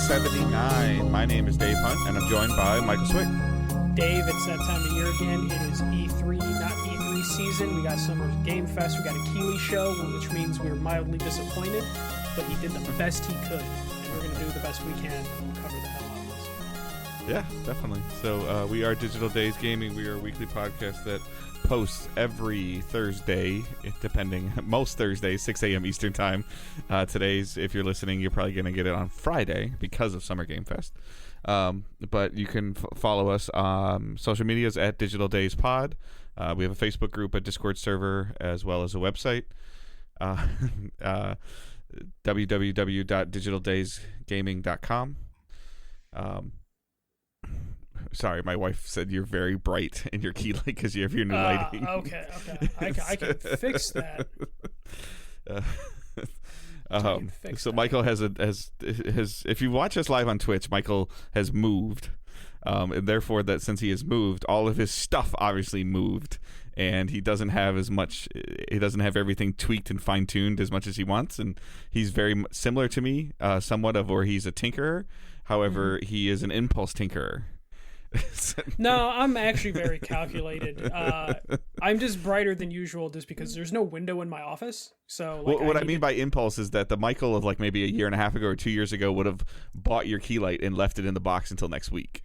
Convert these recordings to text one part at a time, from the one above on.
79. My name is Dave Hunt, and I'm joined by Michael Swick. Dave, it's that time of year again. It is E3, not E3 season. We got Summer Game Fest. We got a Keeley show, which means we're mildly disappointed, but he did the best he could, and we're going to do the best we can and cover the hell out of this. Yeah, definitely. So we are Digital Days Gaming. We are a weekly podcast that posts every Thursday, most Thursdays, 6 a.m. Eastern Time. Today's, if you're listening, you're probably going to get it on Friday because of Summer Game Fest. But you can follow us on social medias at Digital Days Pod. We have a Facebook group, a Discord server, as well as a website. www.digitaldaysgaming.com. Sorry, my wife said you're very bright in your key light because you have your new lighting. Okay. I can fix that. So Michael has if you watch us live on Twitch, Michael has moved, and therefore that since he has moved, all of his stuff obviously moved, and he doesn't have everything tweaked and fine-tuned as much as he wants, and he's very similar to me, somewhat of, or he's a tinkerer. However, he is an impulse tinkerer. No, I'm actually very calculated. I'm just brighter than usual just because there's no window in my office. So what I mean by impulse is that the Michael of like maybe a year and a half ago or 2 years ago would have bought your key light and left it in the box until next week.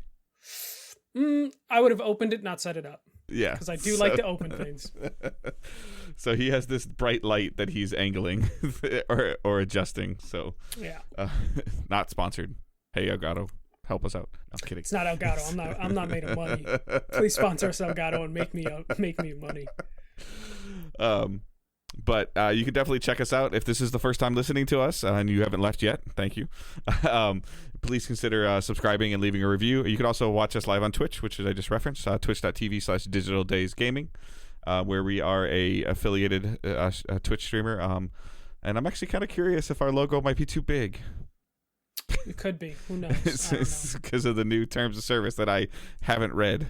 I would have opened it, not set it up. Yeah, because I do like to open things. So he has this bright light that he's angling or adjusting. So yeah, not sponsored. Hey, Elgato, help us out. No, I'm kidding. It's not Elgato. I'm not made of money. Please sponsor us, Elgato, and make me money. But you can definitely check us out if this is the first time listening to us and you haven't left yet. Thank you. Please consider subscribing and leaving a review. You can also watch us live on Twitch, which I just referenced, twitch.tv/Digital Days Gaming, where we are a affiliated Twitch streamer. And I'm actually kind of curious if our logo might be too big. It could be. Who knows? It's because of the new terms of service that I haven't read.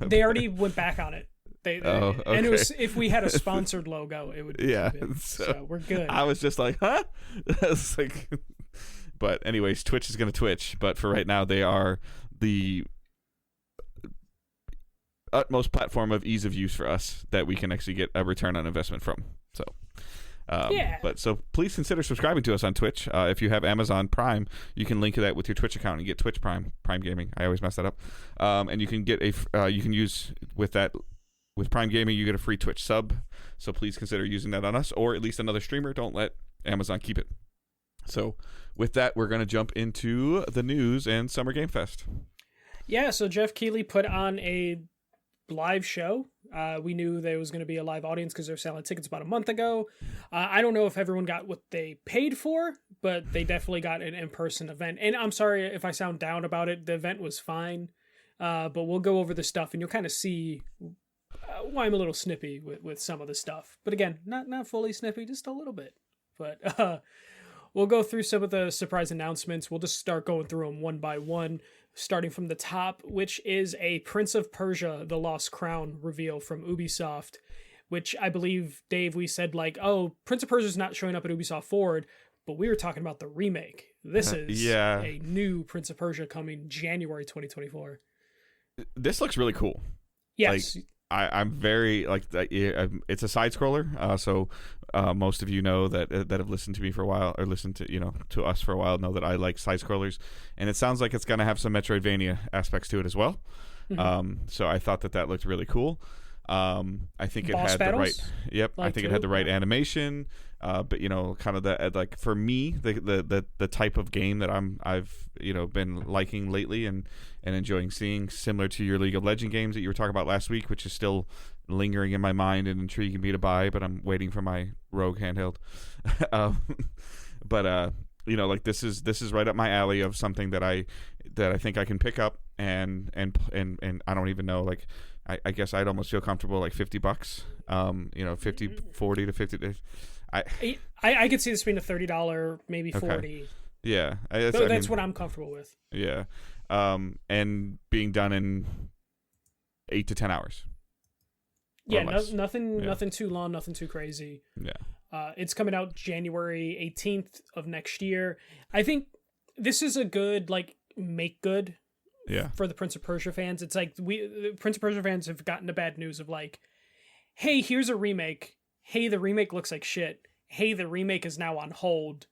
They already went back on it. Okay. And it was, if we had a sponsored logo, it would be big. So we're good. I was just like, huh? It's like, but anyways, Twitch is going to Twitch. But for right now, they are the utmost platform of ease of use for us that we can actually get a return on investment from. So. But so please consider subscribing to us on Twitch. If you have Amazon Prime, you can link that with your Twitch account and get Twitch Prime Gaming. I always mess that up. And you can get you can use with Prime Gaming, you get a free Twitch sub. So please consider using that on us or at least another streamer. Don't let Amazon keep it. So with that, we're going to jump into the news and Summer Game Fest. Yeah. So Jeff Keighley put on a live show. We knew there was going to be a live audience because they were selling tickets about a month ago. I don't know if everyone got what they paid for, but they definitely got an in-person event. And I'm sorry if I sound down about it. The event was fine, but we'll go over the stuff and you'll kind of see why I'm a little snippy with some of the stuff. But again, not fully snippy, just a little bit. But we'll go through some of the surprise announcements. We'll just start going through them one by one, starting from the top, which is a Prince of Persia: The Lost Crown reveal from Ubisoft, which I believe, Dave, we said like, oh, Prince of Persia's not showing up at Ubisoft Forward, but we were talking about the remake. This is a new Prince of Persia coming January 2024. This looks really cool. Yes. Like, I'm very it's a side scroller. So most of you know that have listened to me for a while or listened to us for a while know that I like side scrollers, and it sounds like it's going to have some Metroidvania aspects to it as well. Mm-hmm. So I thought that looked really cool. I think Boss it had battles? the right. Yep, I think it had the right animation. But kind of the like for me the type of game that I've been liking lately and enjoying seeing, similar to your League of Legends games that you were talking about last week, which is still lingering in my mind and intriguing me to buy, but I'm waiting for my Rogue handheld. Like this is right up my alley of something that I think I can pick up and I don't even know, like I guess I'd almost feel comfortable like $50, 40 to 50. I could see this being a $30, maybe $40. Okay. Yeah, that's what I'm comfortable with. Yeah, and being done in 8 to 10 hours. Yeah, nothing too long, nothing too crazy. Yeah. It's coming out January 18th of next year. I think this is a good like make good Yeah. for the Prince of Persia fans. It's like the Prince of Persia fans have gotten the bad news of like, hey, here's a remake. Hey, the remake looks like shit. Hey, the remake is now on hold.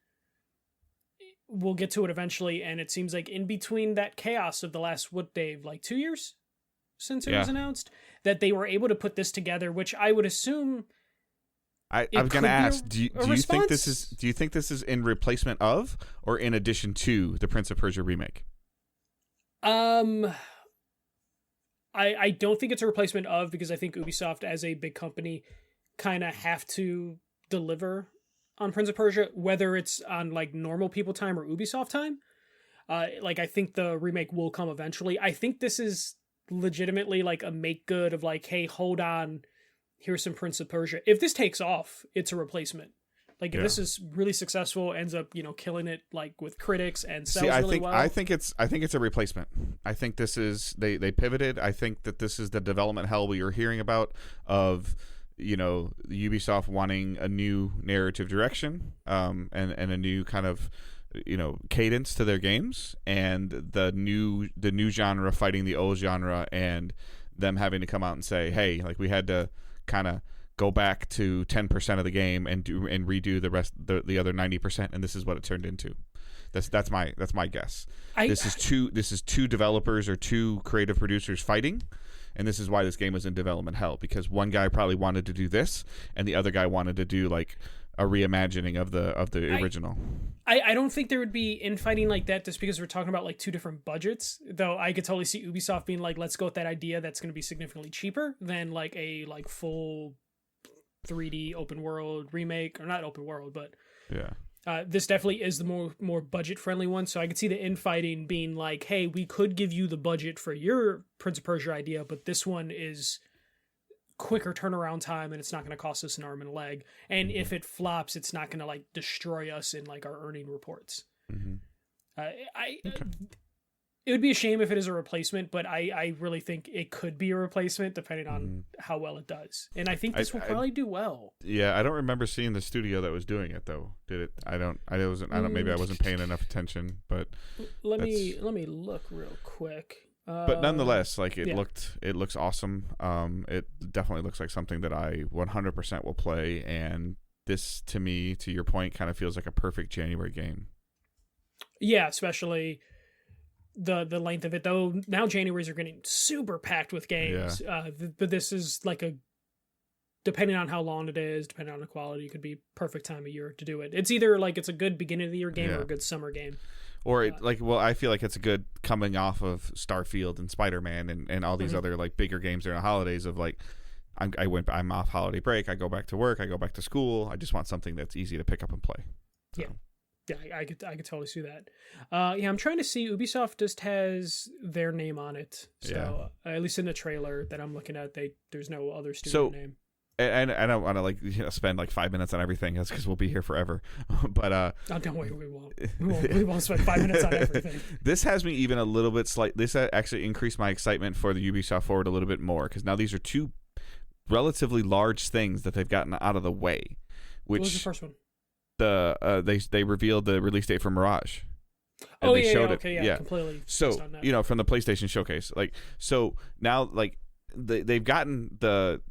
We'll get to it eventually, and it seems like in between that chaos of the last, what, Dave, like 2 years since it was announced, that they were able to put this together, which I would assume. I was going to ask, do you think this is in replacement of or in addition to the Prince of Persia remake? I don't think it's a replacement of, because I think Ubisoft as a big company kind of have to deliver on Prince of Persia, whether it's on like normal people time or Ubisoft time. Like I think the remake will come eventually. I think this is legitimately like a make good of like, hey, hold on, here's some Prince of Persia. If this takes off, it's a replacement. Like if this is really successful, ends up, killing it like with critics and sells really well. I think it's a replacement. I think this is they pivoted. I think that this is the development hell we were hearing about of Ubisoft wanting a new narrative direction, and a new kind of cadence to their games, and the new genre fighting the old genre, and them having to come out and say, hey, like we had to kind of go back to 10% of the game and redo the rest, the other 90%, and this is what it turned into. That's my guess. This is two developers or two creative producers fighting, and this is why this game was in development hell, because one guy probably wanted to do this and the other guy wanted to do like a reimagining of the original. I don't think there would be infighting like that just because we're talking about like two different budgets, though I could totally see Ubisoft being like, let's go with that idea that's going to be significantly cheaper than like a like full 3D open world remake, or not open world, but this definitely is the more budget friendly one. So I could see the infighting being like, hey, we could give you the budget for your Prince of Persia idea, but this one is quicker turnaround time and it's not going to cost us an arm and a leg. And if it flops, it's not going to like destroy us in like our earning reports. It would be a shame if it is a replacement, but I really think it could be a replacement depending on how well it does. And I think this will probably do well. Yeah, I don't remember seeing the studio that was doing it though. Did it? I don't. Maybe I wasn't paying enough attention. But let me look real quick. But nonetheless, like it looks awesome. It definitely looks like something that I 100% will play. And this, to me, to your point, kind of feels like a perfect January game. Yeah, especially the length of it, though. Now Januaries are getting super packed with games. But this is like depending on how long it is, depending on the quality, it could be perfect time of year to do it. It's either like it's a good beginning of the year game or a good summer game. Or I feel like it's a good coming off of Starfield and Spider-Man and all these other like bigger games during the holidays of like, I'm off holiday break. I go back to work. I go back to school. I just want something that's easy to pick up and play. So. Yeah, I could totally see that. I'm trying to see. Ubisoft just has their name on it. So at least in the trailer that I'm looking at, there's no other studio name. And I don't want to spend like 5 minutes on everything. That's because we'll be here forever. But oh, don't worry, we won't. We won't spend 5 minutes on everything. This has me even a little bit This actually increased my excitement for the Ubisoft Forward a little bit more, because now these are two relatively large things that they've gotten out of the way. What was the first one? They revealed the release date for Mirage. And they showed it. Completely. So from the PlayStation showcase, so now they've gotten the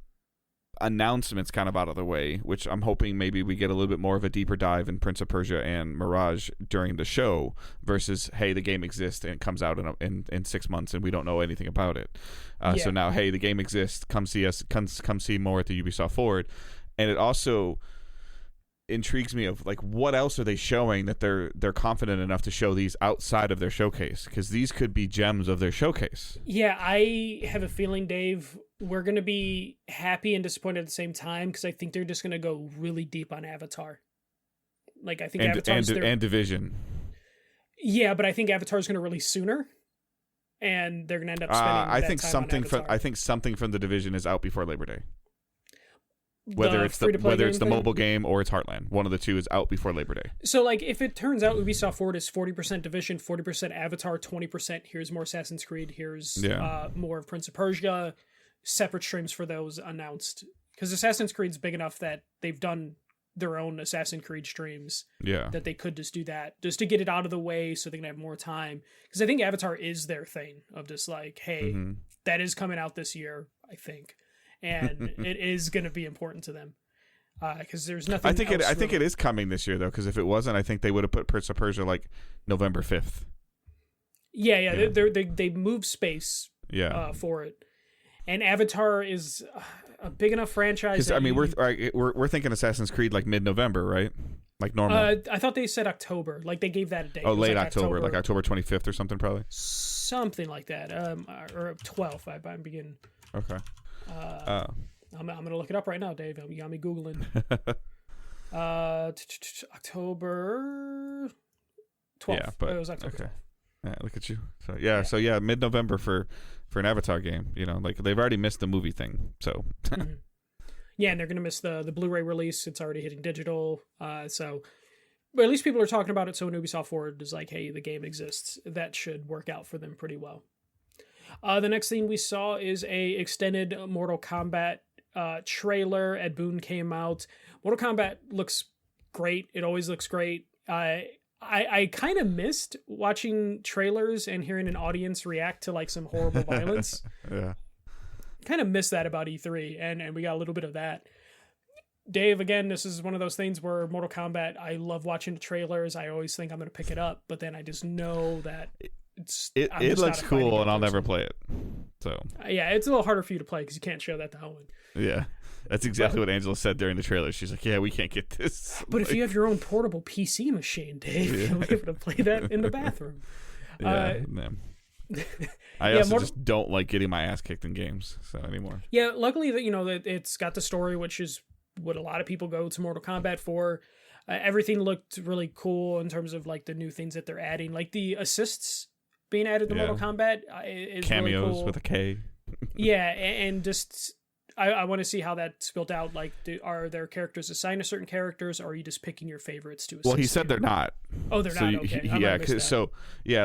announcements kind of out of the way, which I'm hoping maybe we get a little bit more of a deeper dive in Prince of Persia and Mirage during the show versus, hey, the game exists and it comes out in 6 months and we don't know anything about it. So now, hey, the game exists. Come see us. Come see more at the Ubisoft Forward. And it also intrigues me of like, what else are they showing that they're confident enough to show these outside of their showcase, because these could be gems of their showcase. I have a feeling, Dave, we're going to be happy and disappointed at the same time, because I think they're just going to go really deep on Avatar. Like, I think Avatar's and Division. Yeah, but I think Avatar's going to release sooner, and they're going to end up spending I think something from the Division is out before Labor Day. Whether it's the mobile game or it's Heartland, one of the two is out before Labor Day. So, like, if it turns out Ubisoft Forward is 40% Division, 40% Avatar, 20% here's more Assassin's Creed, here's more of Prince of Persia, separate streams for those announced, because Assassin's Creed's big enough that they've done their own Assassin's Creed streams. Yeah. That they could just do that, just to get it out of the way so they can have more time. Because I think Avatar is their thing of just like, hey, that is coming out this year, I think. And it is going to be important to them. Because there's nothing. I think it is coming this year though. Because if it wasn't, I think they would have put Prince of Persia like November 5th. Yeah. They move space. Yeah. For it, and Avatar is a big enough franchise. I mean, we're thinking Assassin's Creed like mid-November, right? Like normal. I thought they said October. Like they gave that a date. Oh, late like October, like October 25th or something, probably. Something like that. Or 12th. I'm beginning. Okay. I'm gonna look it up right now, Dave. You got me googling. October 12th. Yeah, but it was October. Okay. Yeah, look at you. So mid-November for an Avatar game. You know, like they've already missed the movie thing. So. Yeah, and they're gonna miss the Blu-ray release. It's already hitting digital. So, but at least people are talking about it. So when Ubisoft Forward is like, hey, the game exists, that should work out for them pretty well. The next thing we saw is a extended Mortal Kombat trailer. Ed Boon came out. Mortal Kombat looks great. It always looks great. I kind of missed watching trailers and hearing an audience react to like some horrible violence. Yeah. Kind of missed that about E3, and we got a little bit of that. Dave, again, this is one of those things where Mortal Kombat, I love watching the trailers. I always think I'm going to pick it up, but then I just know that it looks cool and I'll never play it. So yeah, it's a little harder for you to play because you can't show that to Helen. Yeah. That's exactly what Angela said during the trailer. She's like, yeah, we can't get this. But if you have your own portable PC machine, Dave, you'll be able to play that in the bathroom. Yeah, I also just don't like getting my ass kicked in games anymore. Yeah, luckily that it's got the story, which is what a lot of people go to Mortal Kombat for. Everything looked really cool in terms of like the new things that they're adding, like the assists being added to Mortal Kombat is cameos really cool. with a K. Yeah, and just I want to see how that's built out. Like, are there characters assigned to certain characters, or are you just picking your favorites to assist? Well, he said they're not. Oh, they're not. Okay.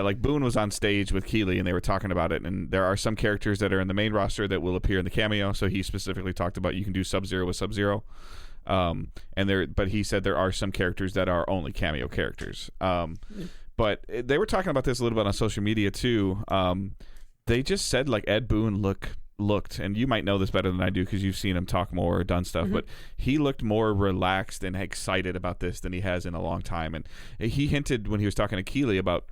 Like Boone was on stage with Keeley, and they were talking about it. And there are some characters that are in the main roster that will appear in the cameo. So he specifically talked about you can do Sub-Zero with Sub-Zero. But he said there are some characters that are only cameo characters. But they were talking about this a little bit on social media too. They just said like Ed Boon looked, and you might know this better than I do because you've seen him talk more or done stuff, but he looked more relaxed and excited about this than he has in a long time. And he hinted when he was talking to Keeley about,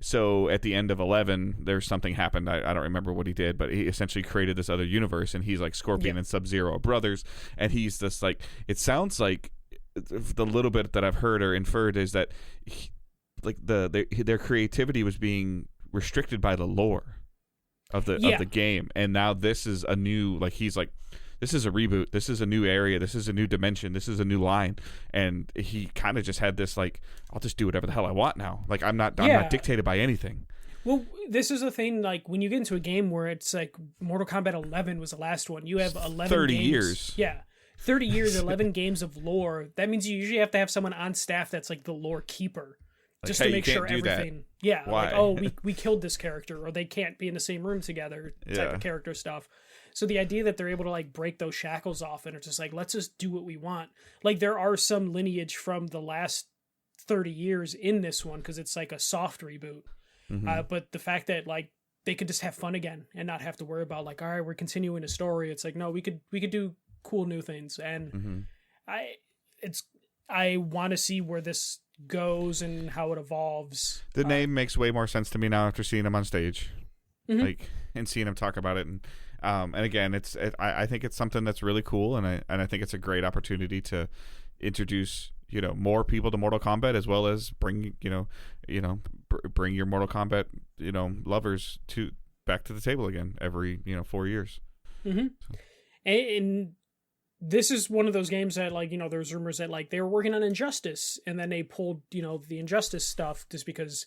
so at the end of 11 there's something happened, I don't remember what he did, but he essentially created this other universe, and he's like Scorpion and Sub-Zero are brothers, and he's just like, it sounds like the little bit that I've heard or inferred is that their creativity was being restricted by the lore of the game, and now this is a new, like, he's like, this is a reboot, this is a new area, this is a new dimension, this is a new line, and he kind of just had this like, I'll just do whatever the hell I want now, like I'm not dictated by anything. Well, this is a thing, like when you get into a game where it's like Mortal Kombat 11 was the last one, you have 11 30 games. years. Yeah, 30 years, 11 games of lore. That means you usually have to have someone on staff that's like the lore keeper. Like, just to make sure everything. Yeah. Why? Like, oh, we killed this character, or they can't be in the same room together, type of character stuff. So the idea that they're able to like break those shackles off and it's just like, let's just do what we want. Like there are some lineage from the last 30 years in this one because it's like a soft reboot. But the fact that like they could just have fun again and not have to worry about like, all right, we're continuing a story. It's like, no, we could do cool new things. And I want to see where this goes and how it evolves. The name makes way more sense to me now after seeing him on stage, like, and seeing him talk about it. And again, I think it's something that's really cool, and I think it's a great opportunity to introduce more people to Mortal Kombat, as well as bring bring your Mortal Kombat lovers back to the table again every 4 years. And this is one of those games that, like, there's rumors that, like, they were working on Injustice, and then they pulled, the Injustice stuff just because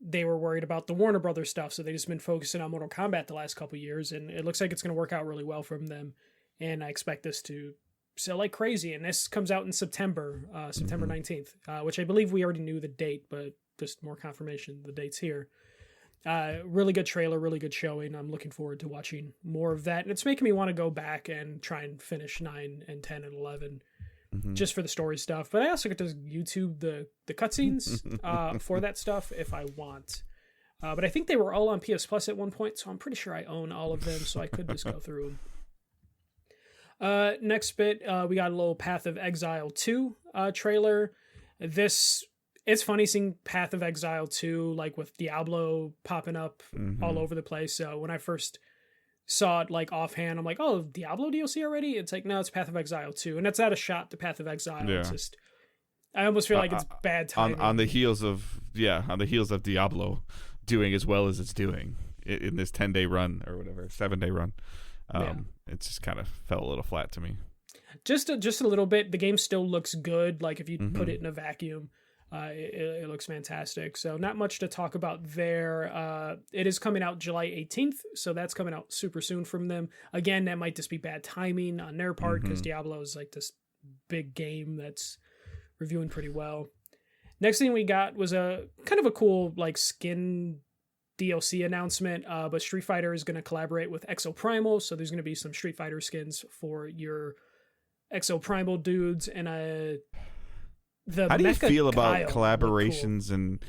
they were worried about the Warner Brothers stuff, so they just been focusing on Mortal Kombat the last couple years, and it looks like it's going to work out really well from them, and I expect this to sell like crazy, and this comes out in September 19th, which I believe we already knew the date, but just more confirmation, the date's here. Really good trailer, really good showing. I'm looking forward to watching more of that. And it's making me want to go back and try and finish 9 and 10 and 11 just for the story stuff. But I also get to YouTube the cutscenes for that stuff if I want. But I think they were all on PS Plus at one point, so I'm pretty sure I own all of them, so I could just go through them. Next bit, we got a little Path of Exile 2 trailer. It's funny seeing Path of Exile 2, like with Diablo popping up all over the place. So when I first saw it like offhand, I'm like, oh, Diablo DLC already? It's like, no, it's Path of Exile 2. And that's not a shot to Path of Exile. Yeah. It's just, I almost feel like it's bad timing. On the heels of Diablo doing as well as it's doing in this 10-day run or whatever, 7-day run. It just kind of fell a little flat to me. Just a little bit. The game still looks good. Like if you put it in a vacuum, it looks fantastic. So not much to talk about there. It is coming out July 18th, so that's coming out super soon from them. Again, that might just be bad timing on their part because Diablo is like this big game that's reviewing pretty well. Next thing we got was a kind of a cool like skin DLC announcement, but Street Fighter is going to collaborate with Exoprimal, so there's going to be some Street Fighter skins for your Exoprimal dudes, and how do you feel about collaborations and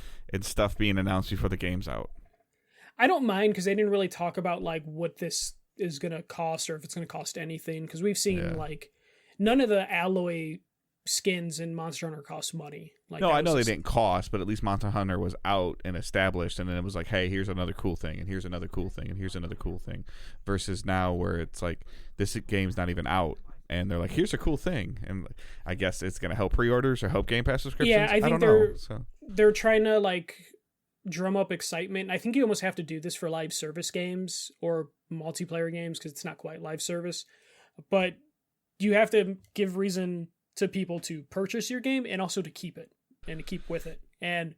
stuff being announced before the game's out? I don't mind because they didn't really talk about like what this is going to cost or if it's going to cost anything, because we've seen like none of the alloy skins in Monster Hunter cost money. Like, no, I know they didn't cost, but at least Monster Hunter was out and established, and then it was like, hey, here's another cool thing, and here's another cool thing, and here's another cool thing, versus now where it's like this game's not even out and they're like, here's a cool thing, and I guess it's going to help pre-orders or help Game Pass subscriptions. Yeah, I think they're trying to like drum up excitement. I think you almost have to do this for live service games or multiplayer games because it's not quite live service, but you have to give reason to people to purchase your game and also to keep it and to keep with it. And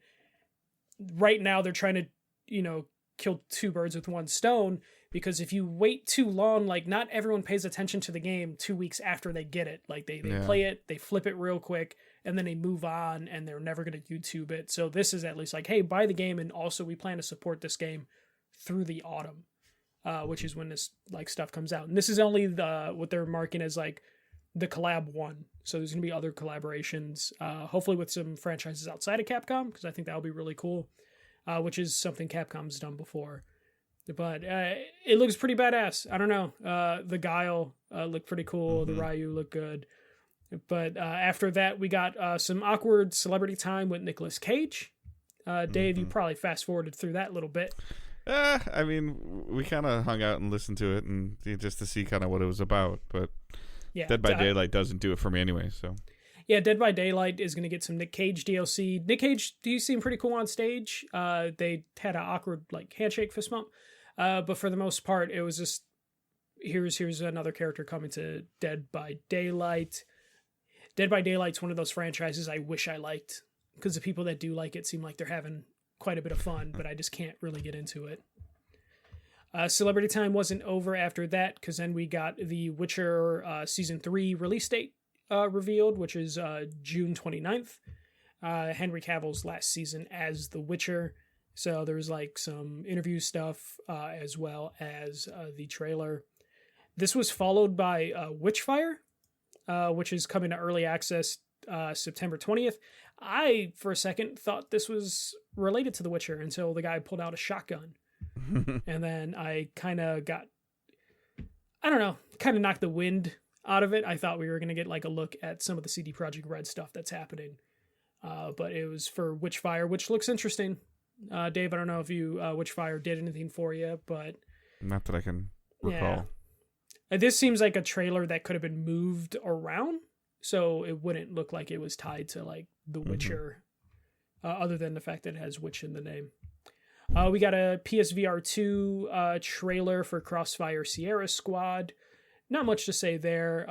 right now they're trying to, kill two birds with one stone, because if you wait too long, like not everyone pays attention to the game 2 weeks after they get it. Like they play it, they flip it real quick, and then they move on and they're never going to YouTube it. So this is at least like, hey, buy the game. And also we plan to support this game through the autumn, which is when this like stuff comes out. And this is only what they're marking as like the collab one. So there's going to be other collaborations, hopefully with some franchises outside of Capcom, because I think that would be really cool, which is something Capcom's done before. But it looks pretty badass. I don't know. The Guile looked pretty cool. The Ryu looked good. But after that, we got some awkward celebrity time with Nicolas Cage. Dave, you probably fast forwarded through that a little bit. I mean, we kind of hung out and listened to it and just to see kind of what it was about. But yeah, Dead by Daylight doesn't do it for me anyway. So yeah, Dead by Daylight is going to get some Nick Cage DLC. Nick Cage, do you seem pretty cool on stage? They had an awkward like handshake fist bump. But for the most part, it was just here's another character coming to Dead by Daylight. Dead by Daylight's one of those franchises I wish I liked, because the people that do like it seem like they're having quite a bit of fun, but I just can't really get into it. Celebrity time wasn't over after that, because then we got the Witcher Season 3 release date revealed, which is June 29th. Henry Cavill's last season as The Witcher. So there's like some interview stuff as well as the trailer. This was followed by Witchfire, which is coming to early access September 20th. I, for a second, thought this was related to The Witcher until the guy pulled out a shotgun. And then I kind of knocked the wind out of it. I thought we were going to get like a look at some of the CD Projekt Red stuff that's happening. But it was for Witchfire, which looks interesting. Dave, I don't know if Witchfire did anything for you, but not that I can recall. Yeah. This seems like a trailer that could have been moved around, so it wouldn't look like it was tied to like The Witcher, other than the fact that it has witch in the name. We got a PSVR 2 trailer for Crossfire Sierra Squad. Not much to say there,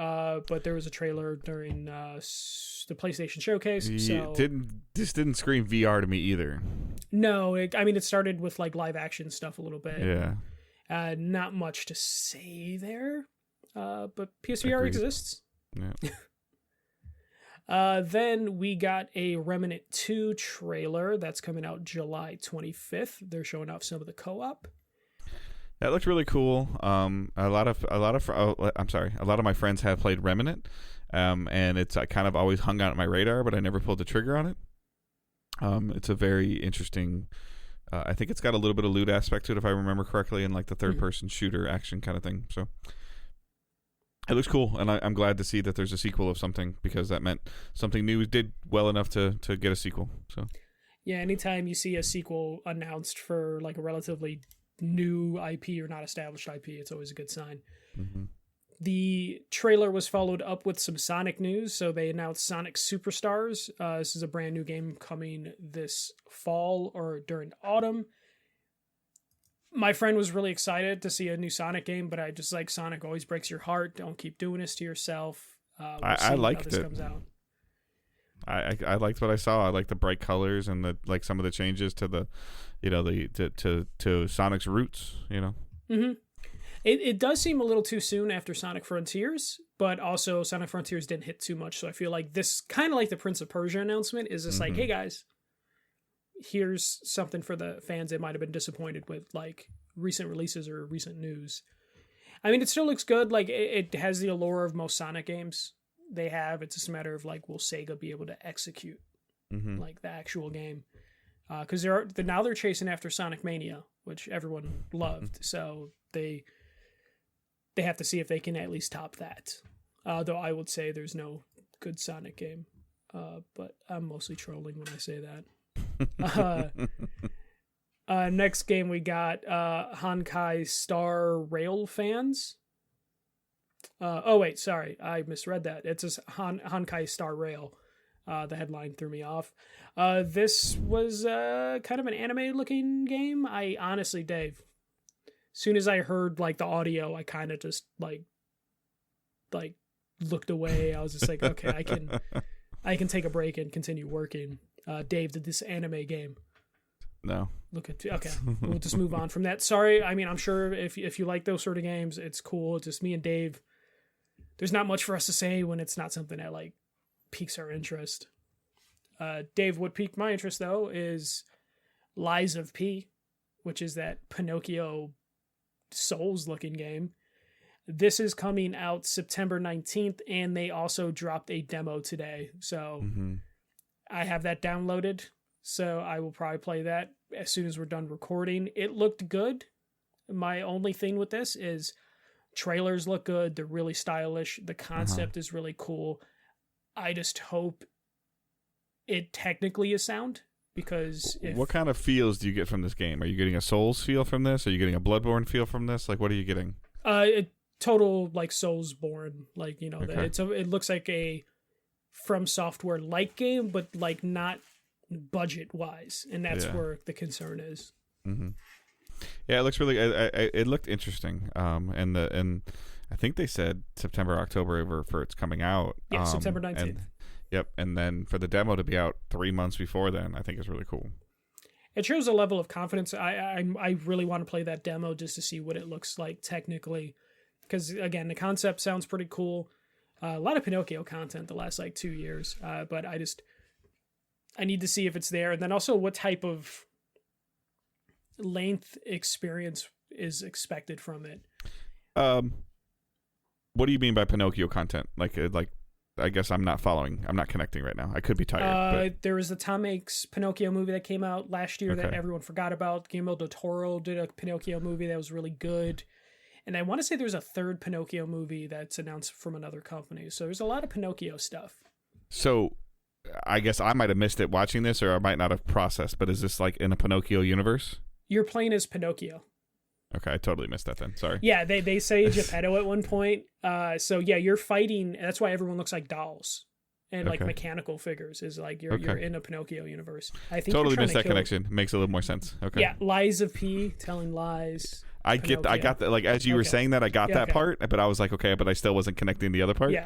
but there was a trailer during the PlayStation Showcase. This didn't scream VR to me either. No, it started with like live action stuff a little bit. Yeah. Not much to say there, but PSVR exists. Yeah. Then we got a Remnant 2 trailer that's coming out July 25th. They're showing off some of the co-op. That looked really cool. A lot of my friends have played Remnant, and it's kind of always hung out on my radar, but I never pulled the trigger on it. It's a very interesting. I think it's got a little bit of loot aspect to it, if I remember correctly, and like the third-person shooter action kind of thing. So it looks cool, and I'm glad to see that there's a sequel of something, because that meant something new did well enough to get a sequel. So yeah, anytime you see a sequel announced for like a relatively new IP or not established IP, it's always a good sign. Mm-hmm. The trailer was followed up with some Sonic news. So they announced Sonic Superstars. This is a brand new game coming this fall or during autumn. My friend was really excited to see a new Sonic game, but I just like, Sonic always breaks your heart. Don't keep doing this to yourself. I liked it. Comes out. I liked what I saw. I liked the bright colors and the like some of the changes to the, to Sonic's roots. Mm-hmm. It does seem a little too soon after Sonic Frontiers, but also Sonic Frontiers didn't hit too much. So I feel like this, kind of like the Prince of Persia announcement, is just like, hey guys, here's something for the fans that might have been disappointed with like recent releases or recent news. I mean, it still looks good. Like it has the allure of most Sonic games they have. It's just a matter of like, will Sega be able to execute like the actual game? Because now they're chasing after Sonic Mania, which everyone loved. So they have to see if they can at least top that. Though I would say there's no good Sonic game. But I'm mostly trolling when I say that. Next game we got Honkai Star Rail Fans. Oh wait, sorry, I misread that. It's a Honkai Star Rail. The headline threw me off. This was kind of an anime-looking game. I honestly, Dave, as soon as I heard like the audio, I kind of just like looked away. I was just like, okay, I can take a break and continue working. Dave, did this anime game? No. Okay, we'll just move on from that. Sorry, I mean, I'm sure if you like those sort of games, it's cool. It's just me and Dave. There's not much for us to say when it's not something that like piques our interest. Dave, what piqued my interest though is Lies of P, which is that Pinocchio Souls looking game. This is coming out September 19th, and they also dropped a demo today. So I have that downloaded, so I will probably play that as soon as we're done recording. It looked good. My only thing with this is trailers look good. They're really stylish. The concept is really cool. I just hope it technically is sound, because what kind of feels do you get from this game? Are you getting a Souls feel from this? Are you getting a Bloodborne feel from this? Like, what are you getting? Total like Soulsborne, like, okay. It looks like a From Software like game, but like not budget wise, and that's where the concern is. Yeah, it looks really. It looked interesting. And I think they said September, October for it's coming out. Yeah, September 19th. Yep, and then for the demo to be out 3 months before then, I think is really cool. It shows a level of confidence. I really want to play that demo just to see what it looks like technically, because again, the concept sounds pretty cool. A lot of Pinocchio content the last like 2 years, but I need to see if it's there, and then also what type of length experience is expected from it. What do you mean by Pinocchio content? Like I guess I'm not following. I'm not connecting right now. I could be tired. There was the Tom Hanks Pinocchio movie that came out last year that everyone forgot about. Guillermo del Toro did a Pinocchio movie that was really good. And I want to say there's a third Pinocchio movie that's announced from another company. So there's a lot of Pinocchio stuff. So I guess I might have missed it watching this, or I might not have processed, but is this like in a Pinocchio universe? You're playing as Pinocchio. Okay, I totally missed that then. Sorry. Yeah, they say Geppetto at one point. So yeah, you're fighting. That's why everyone looks like dolls and like mechanical figures. Is like you're in a Pinocchio universe. I think totally missed that connection. Makes a little more sense. Okay. Yeah, Lies of P, telling lies. I got that. Like as you were saying that, I got that part, but I was like, okay, but I still wasn't connecting the other part. Yeah.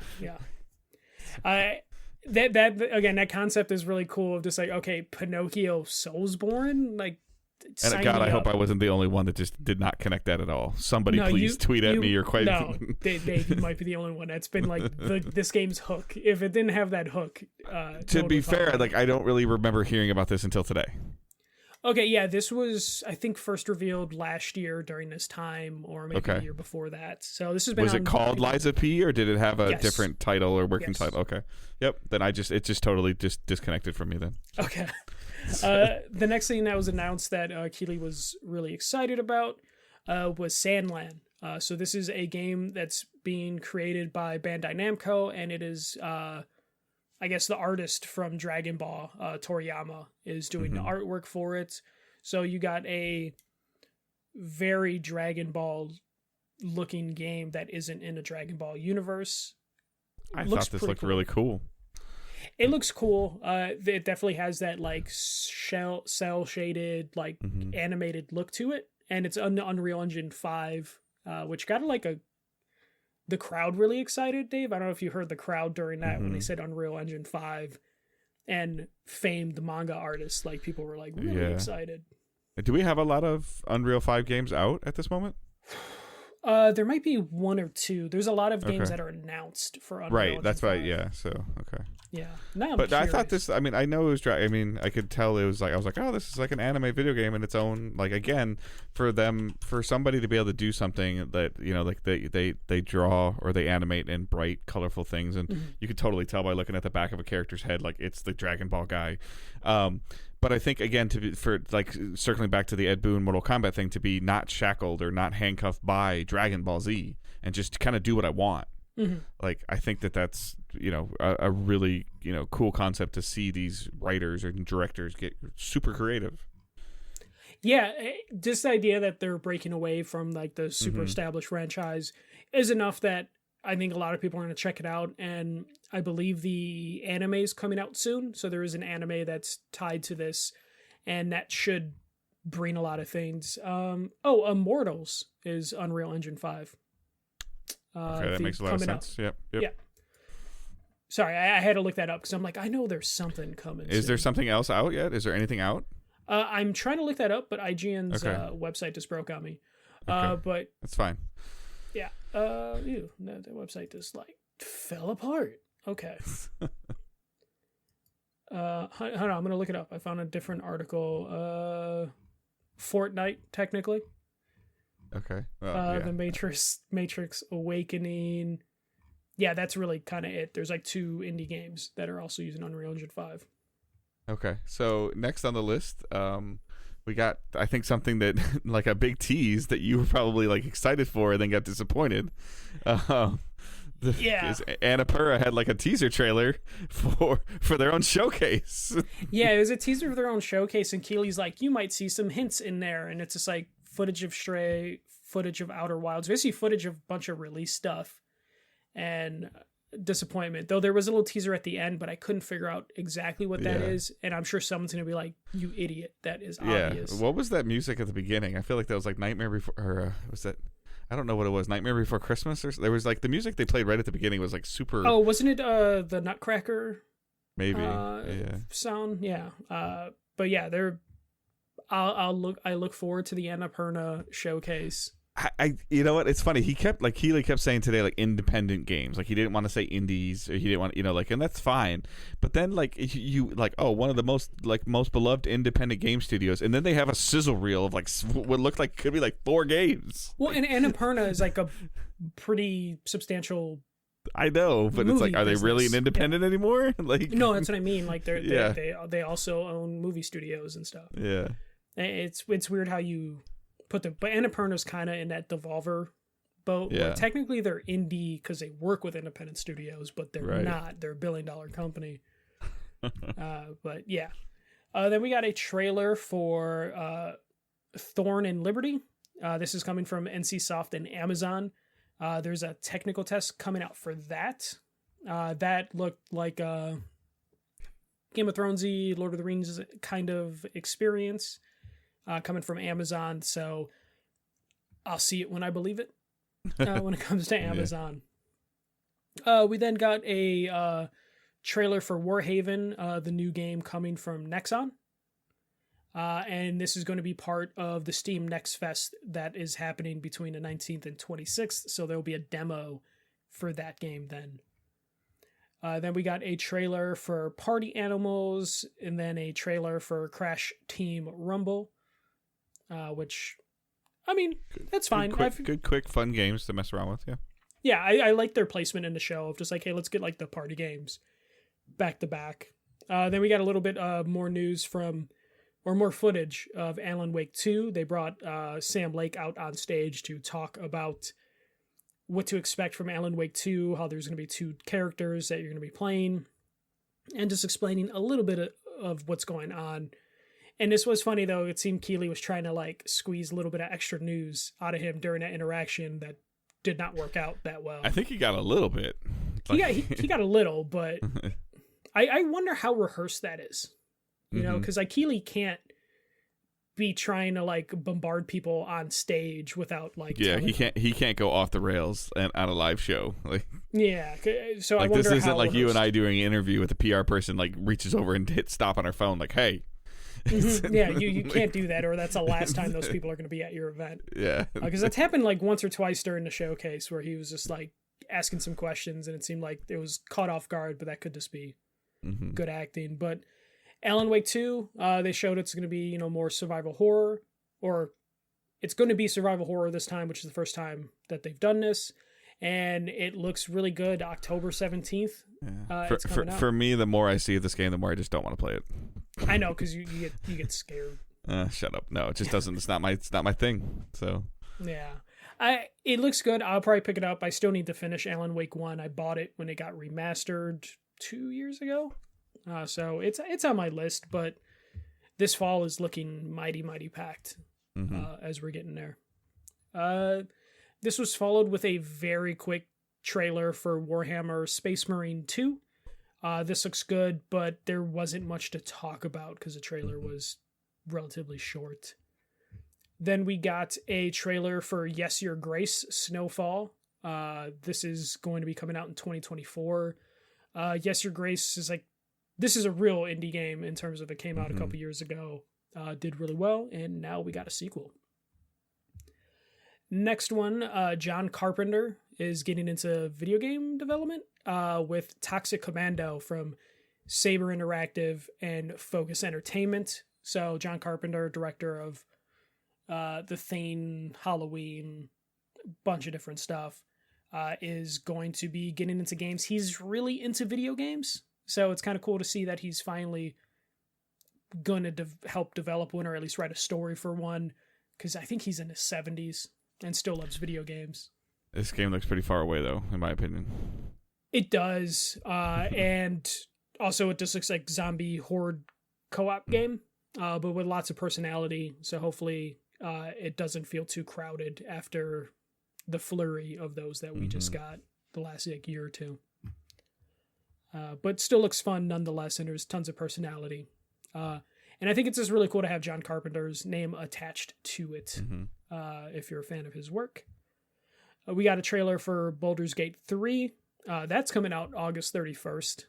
That again, that concept is really cool. Of just like, okay, Pinocchio Soulsborne, like. And God, I hope I wasn't the only one that just did not connect that at all. Somebody please tweet at me or quite. No, Dave, you might be the only one. That's been like this game's hook. If it didn't have that hook, to be fair, like I don't really remember hearing about this until today. Okay, yeah, this was, I think, first revealed last year during this time, or maybe the year before that. So this has been. Was it called Liza P, or did it have a different title or working title? Okay, yep. Then it just totally disconnected from me then. Okay. The next thing that was announced that Keeley was really excited about was Sandland. So this is a game that's being created by Bandai Namco, and it is, I guess, the artist from Dragon Ball, Toriyama, is doing the artwork for it. So you got a very Dragon Ball looking game that isn't in a Dragon Ball universe. I thought this looked really cool. It looks cool. It definitely has that like cell shaded, like animated look to it, and it's on the Unreal Engine 5, which got the crowd really excited. Dave, I don't know if you heard the crowd during that when they said Unreal Engine 5 and famed manga artists. Like people were like really excited. Do we have a lot of Unreal 5 games out at this moment? There might be one or two. There's a lot of games that are announced for Unreal Engine 5. That's right. Yeah. So okay. Yeah. Now but I thought this. I mean, I know it was. I mean, I could tell it was like. I was like, oh, this is like an anime video game in its own. Like again, for somebody to be able to do something that like they draw or they animate in bright, colorful things, and you could totally tell by looking at the back of a character's head, like it's the Dragon Ball guy. But I think again, for circling back to the Ed Boon Mortal Kombat thing, to be not shackled or not handcuffed by Dragon Ball Z and just kind of do what I want. Like I think that's a really cool concept to see these writers and directors get super creative. Yeah, this idea that they're breaking away from like the super established franchise is enough that I think a lot of people are going to check it out, and I believe the anime is coming out soon, so there is an anime that's tied to this, and that should bring a lot of things. Immortals is Unreal Engine 5. Okay, that makes a lot of sense. Yep. Yeah. Sorry, I had to look that up because I'm like, I know there's something coming. Is there something else out yet? Is there anything out? I'm trying to look that up, but IGN's website just broke on me. But that's fine. Yeah. The website just like fell apart. Okay. Hold on, I'm gonna look it up. I found a different article. Fortnite, technically. Okay. The Matrix Awakening. Yeah, that's really kind of it. There's like 2 indie games that are also using Unreal Engine 5. Okay, so next on the list, we got, I think, something that like a big tease that you were probably like excited for and then got disappointed. Annapurna had like a teaser trailer for their own showcase. Yeah, it was a teaser for their own showcase, and Keely's like, you might see some hints in there, and it's just like footage of Stray, footage of Outer Wilds, basically footage of a bunch of release stuff, and disappointment. Though there was a little teaser at the end, but I couldn't figure out exactly what that is, and I'm sure someone's gonna be like, you idiot, that is obvious. What was that music at the beginning? I feel like that was like Nightmare Before, or was that, I don't know what it was, Nightmare Before Christmas, or there was like the music they played right at the beginning was like super. Oh, wasn't it the Nutcracker maybe sound? Yeah. But yeah, I look forward to the Annapurna showcase. I you know what, it's funny, Keely kept saying today like independent games, like he didn't want to say indies, or he didn't want, and that's fine, but then like you like, oh, one of the most beloved independent game studios, and then they have a sizzle reel of like what looked like could be like 4 games. Well, and Annapurna is like a pretty substantial, I know, but it's like, are they really an independent anymore? Like, no, that's what I mean, like they also own movie studios and stuff. Yeah, it's weird how you but Annapurna's kind of in that Devolver boat. Yeah. Technically, they're indie because they work with independent studios, but they're not. They're a $1 billion company. But yeah. Then we got a trailer for Thorn and Liberty. This is coming from NCSoft and Amazon. There's a technical test coming out for that. That looked like a Game of Thronesy, Lord of the Rings kind of experience. Coming from Amazon, so I'll see it when I believe it when it comes to Amazon. We then got a trailer for Warhaven, the new game coming from Nexon. And this is going to be part of the Steam Next Fest that is happening between the 19th and 26th, so there will be a demo for that game then. Then we got a trailer for Party Animals, and then a trailer for Crash Team Rumble, which, I mean, that's fine. Good, quick, fun games to mess around with, yeah. Yeah, I like their placement in the show of just like, hey, let's get like the party games back to back. Then we got a little bit more news more footage of Alan Wake 2. They brought Sam Lake out on stage to talk about what to expect from Alan Wake 2, how there's going to be 2 characters that you're going to be playing, and just explaining a little bit of what's going on. And this was funny, though. It seemed Keighley was trying to like squeeze a little bit of extra news out of him during that interaction that did not work out that well. I think he got a little bit. He got a little, but I wonder how rehearsed that is. You know, because like Keighley can't be trying to like bombard people on stage without like he can't go off the rails on a live show, like so like I wonder this isn't how like rehearsed. you and I doing an interview with a PR person like reaches over and hit stop on our phone like, hey. You can't do that, or that's the last time those people are going to be at your event. Because that's happened like once or twice during the showcase where he was just like asking some questions and it seemed like it was caught off guard, but that could just be good acting. But Alan Wake 2, they showed it's going to be, more survival horror, or it's going to be survival horror this time, which is the first time that they've done this. And it looks really good. October 17th. For me, the more I see of this game, the more I just don't want to play it. I know, because you get scared. Shut up. No, it just doesn't. It's not my thing. So yeah, it looks good. I'll probably pick it up. I still need to finish Alan Wake 1. I bought it when it got remastered 2 years ago. So it's on my list, but this fall is looking mighty packed as we're getting there. This was followed with a very quick trailer for Warhammer Space Marine 2. This looks good, but there wasn't much to talk about because the trailer was relatively short. Then we got a trailer for Yes Your Grace Snowfall. This is going to be coming out in 2024. Yes Your Grace is this is a real indie game in terms of it came out a couple years ago, did really well, and now we got a sequel. Next one, John Carpenter is getting into video game development with Toxic Commando from Saber Interactive and Focus Entertainment. So John Carpenter, director of The Thing, Halloween, bunch of different stuff, is going to be getting into games. He's really into video games. So it's kind of cool to see that he's finally going to help develop one, or at least write a story for one, because I think he's in his 70s and still loves video games. This game looks pretty far away, though, in my opinion. It does. And also it just looks like zombie horde co-op game, but with lots of personality. So hopefully it doesn't feel too crowded after the flurry of those that we just got the last year or two. But still looks fun nonetheless, and there's tons of personality. And I think it's just really cool to have John Carpenter's name attached to it, if you're a fan of his work. We got a trailer for Baldur's Gate 3. That's coming out August 31st.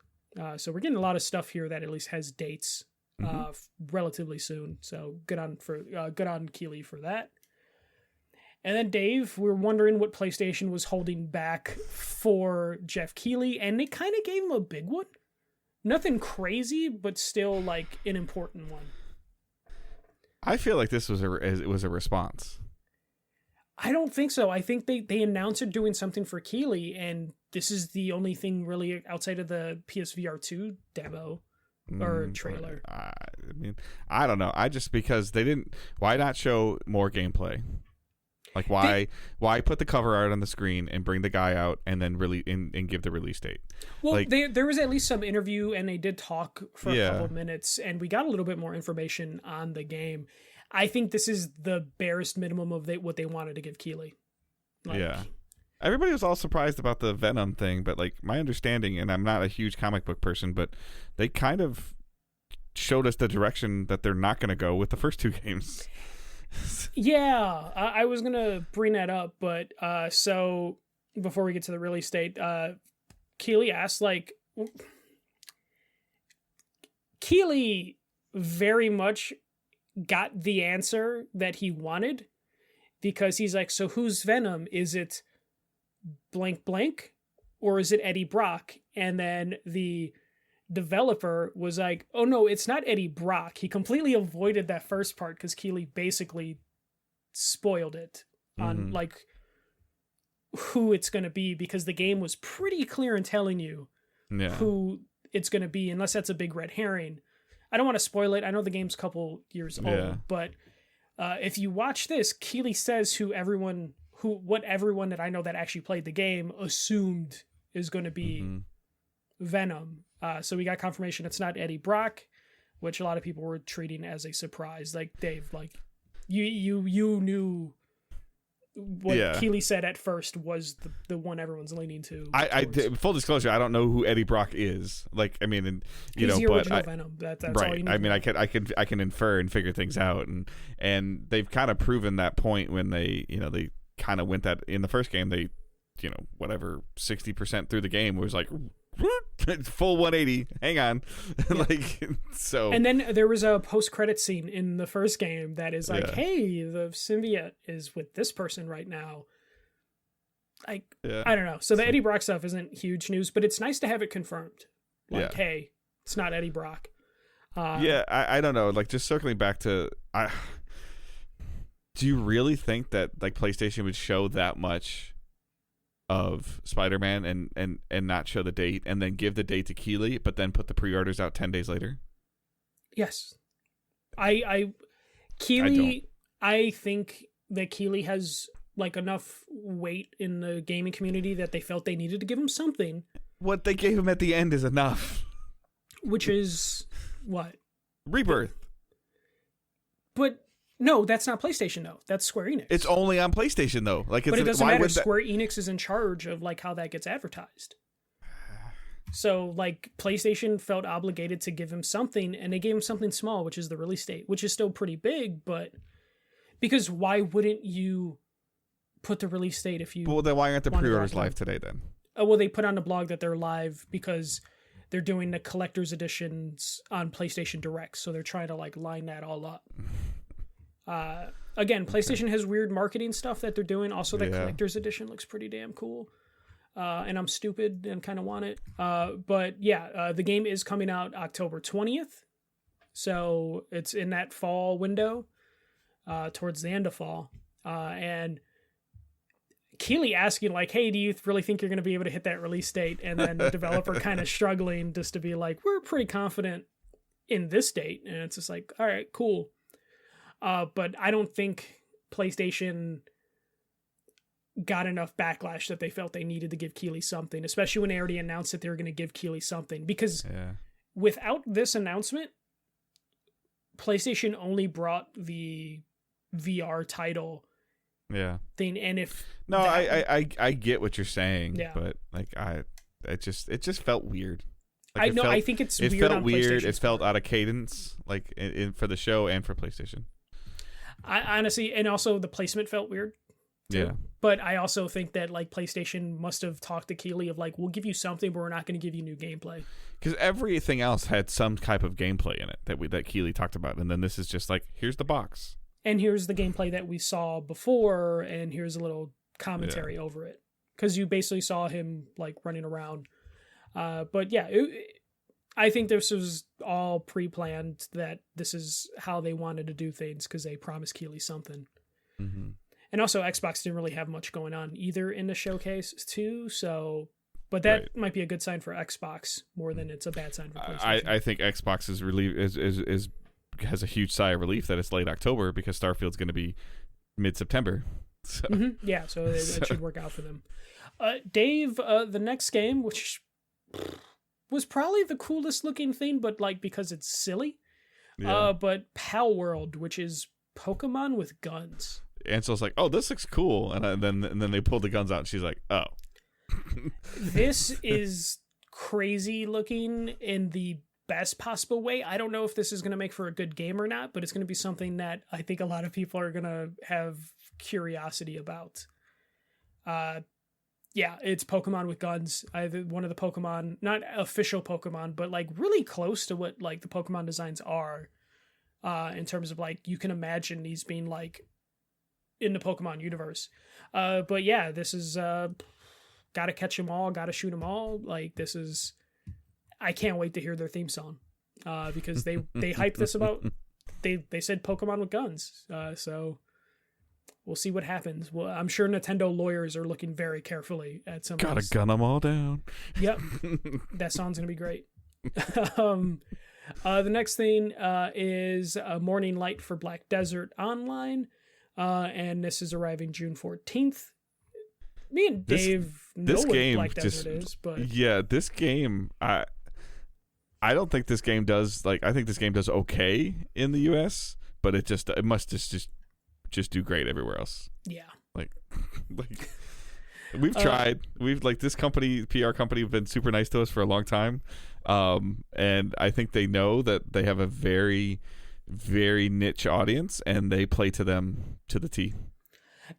So we're getting a lot of stuff here that at least has dates relatively soon. So good on Keighley for that. And then Dave, we're wondering what PlayStation was holding back for Jeff Keighley, and they kind of gave him a big one. Nothing crazy, but still like an important one. I feel like this was a response. I don't think so. I think they announced they're doing something for Keighley, and this is the only thing really outside of the PSVR 2 demo or trailer. I mean, I don't know. Because they didn't. Why not show more gameplay? Like why put the cover art on the screen and bring the guy out and then and give the release date? Well, there was at least some interview and they did talk for a couple of minutes and we got a little bit more information on the game. I think this is the barest minimum of what they wanted to give Keighley. Everybody was all surprised about the Venom thing, but like my understanding, and I'm not a huge comic book person, but they kind of showed us the direction that they're not going to go with the first 2 games. Yeah, I was going to bring that up, but so before we get to the release date, Keighley asked, Keighley very much got the answer that he wanted, because he's like, so who's Venom? Is it blank blank? or is it Eddie Brock? And then the developer was like, oh no, it's not Eddie Brock. He completely avoided that first part because Keighley basically spoiled it on like who it's going to be, because the game was pretty clear in telling you who it's going to be, unless that's a big red herring. I don't want to spoil it. I know the game's a couple years old, but if you watch this, Keighley says what everyone that I know that actually played the game assumed is going to be Venom. So we got confirmation it's not Eddie Brock, which a lot of people were treating as a surprise. Like, Dave, like you knew what Keighley said at first was the one everyone's leaning to. Full disclosure, I don't know who Eddie Brock is. Like, I mean, he's the original Venom. That's right. All you need I mean, to know. I can infer and figure things out, and they've kind of proven that point when they kind of went that in the first game. They, whatever 60% through the game was like full 180. Hang on, like so. And then there was a post-credit scene in the first game that is like, hey, the symbiote is with this person right now. Like, I don't know. So the Eddie Brock stuff isn't huge news, but it's nice to have it confirmed. Like, hey, it's not Eddie Brock. I don't know. Like, just circling back to, do you really think that like PlayStation would show that much of Spider-Man and not show the date, and then give the date to Keighley, but then put the pre-orders out 10 days later? Yes. I think that Keighley has like enough weight in the gaming community that they felt they needed to give him something. What they gave him at the end is enough. Which is what? Rebirth. But no, that's not PlayStation though. That's Square Enix. It's only on PlayStation though. Like, but it doesn't matter. Square Enix is in charge of like how that gets advertised. So like PlayStation felt obligated to give him something, and they gave him something small, which is the release date, which is still pretty big. But because why wouldn't you put the release date if you? Well, then why aren't the pre-orders live today then? Oh, well, they put on the blog that they're live because they're doing the collector's editions on PlayStation Direct, so they're trying to like line that all up. Again, PlayStation has weird marketing stuff that they're doing. Also, that collector's edition looks pretty damn cool. And I'm stupid and kind of want it. But yeah, the game is coming out October 20th. So it's in that fall window, towards the end of fall. And Keighley asking like, hey, do you really think you're going to be able to hit that release date? And then the developer kind of struggling just to be like, we're pretty confident in this date. And it's just like, all right, cool. But I don't think PlayStation got enough backlash that they felt they needed to give Keighley something, especially when they already announced that they were going to give Keighley something. Because without this announcement, PlayStation only brought the VR title thing. And if I get what you're saying, but like it just felt weird. Like, I think it's weird. It felt on weird. It felt out of cadence, like for the show and for PlayStation. I honestly, and also the placement felt weird. Yeah. But I also think that like PlayStation must have talked to Keighley of like, we'll give you something, but we're not going to give you new gameplay. Because everything else had some type of gameplay in it that Keighley talked about, and then this is just like, here's the box, and here's the gameplay that we saw before, and here's a little commentary over it. Because you basically saw him like running around. But yeah, I think this was all pre-planned, that this is how they wanted to do things because they promised Keighley something. Mm-hmm. And also Xbox didn't really have much going on either in the showcase too. So, but that might be a good sign for Xbox more than it's a bad sign for PlayStation. I think Xbox is has a huge sigh of relief that it's late October, because Starfield's going to be mid-September. So. Mm-hmm. Yeah, so it should work out for them. Dave, the next game, which was probably the coolest looking thing, but like because it's silly. But Pal World, which is Pokemon with guns. Ansel's like, oh, this looks cool, and then they pull the guns out, and she's like, oh. This is crazy looking in the best possible way. I don't know if this is going to make for a good game or not, but it's going to be something that I think a lot of people are going to have curiosity about. Yeah, it's Pokemon with guns. One of the Pokemon, not official Pokemon, but like really close to what like the Pokemon designs are, in terms of like, you can imagine these being like in the Pokemon universe. But yeah, this is gotta catch them all, gotta shoot them all. Like, this is, I can't wait to hear their theme song, because they hyped this about, they said Pokemon with guns. So we'll see what happens. Well, I'm sure Nintendo lawyers are looking very carefully at some. Gotta gun them all down. Yep, that song's gonna be great. The next thing is Morning Light for Black Desert Online, and this is arriving June 14th. Me and Dave know what Black Desert is, but yeah, this game, I don't think this game does, like, I think this game does okay in the US, but it must just do great everywhere else. Yeah, like we've tried, this company, PR company, have been super nice to us for a long time, and I think they know that they have a very, very niche audience, and they play to them to the T.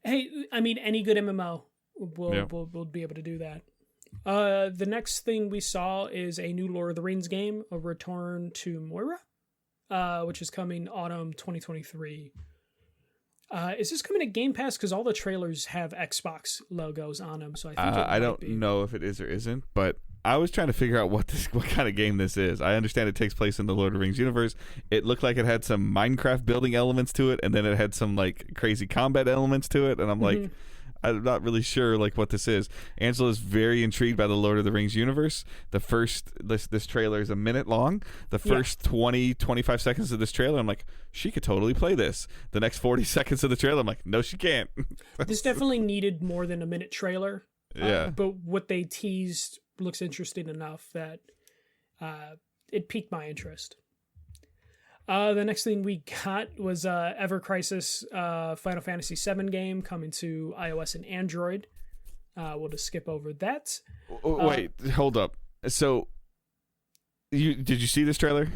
Hey, I mean, any good MMO will be able to do that. The next thing we saw is a new Lord of the Rings game, A Return to Moira, which is coming autumn 2023. Is this coming to Game Pass? Because all the trailers have Xbox logos on them, so I think I don't know if it is or isn't, but I was trying to figure out what kind of game this is. I understand it takes place in the Lord of the Rings universe. It looked like it had some Minecraft building elements to it, and then it had some like crazy combat elements to it, and I'm like, I'm not really sure like what this is. Angela's very intrigued by the Lord of the Rings universe. The first this trailer is a minute long. The first 20-25 seconds of this trailer, I'm like, she could totally play this. The next 40 seconds of the trailer, I'm like, no, she can't. This definitely needed more than a minute trailer. Yeah. But what they teased looks interesting enough that it piqued my interest. The next thing we got was Ever Crisis Final Fantasy VII game coming to iOS and Android. We'll just skip over that. Wait, hold up. So, did you see this trailer?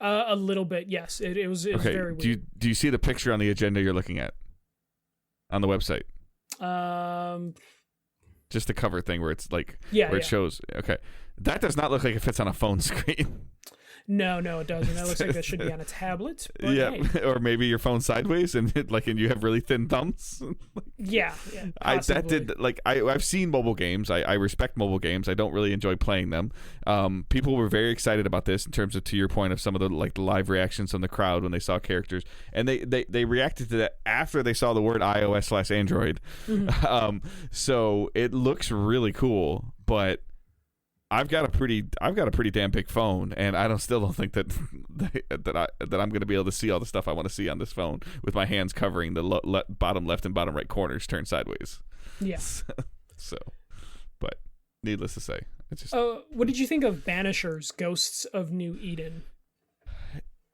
A little bit, yes. It was very weird. Do you see the picture on the agenda you're looking at on the website? Just the cover thing where it's like where it shows. Okay, that does not look like it fits on a phone screen. No, it doesn't. That looks like that should be on a tablet. But yeah, hey. Or maybe your phone sideways and you have really thin thumbs. Yeah. I've seen mobile games. I respect mobile games. I don't really enjoy playing them. People were very excited about this in terms of, to your point, of some of the like live reactions from the crowd when they saw characters, and they reacted to that after they saw the word iOS/Android. So it looks really cool, but I've got a pretty damn big phone, and I still don't think that I'm going to be able to see all the stuff I want to see on this phone with my hands covering the bottom left and bottom right corners turned sideways. Yes. So, but needless to say, it's just. What did you think of Banishers: Ghosts of New Eden?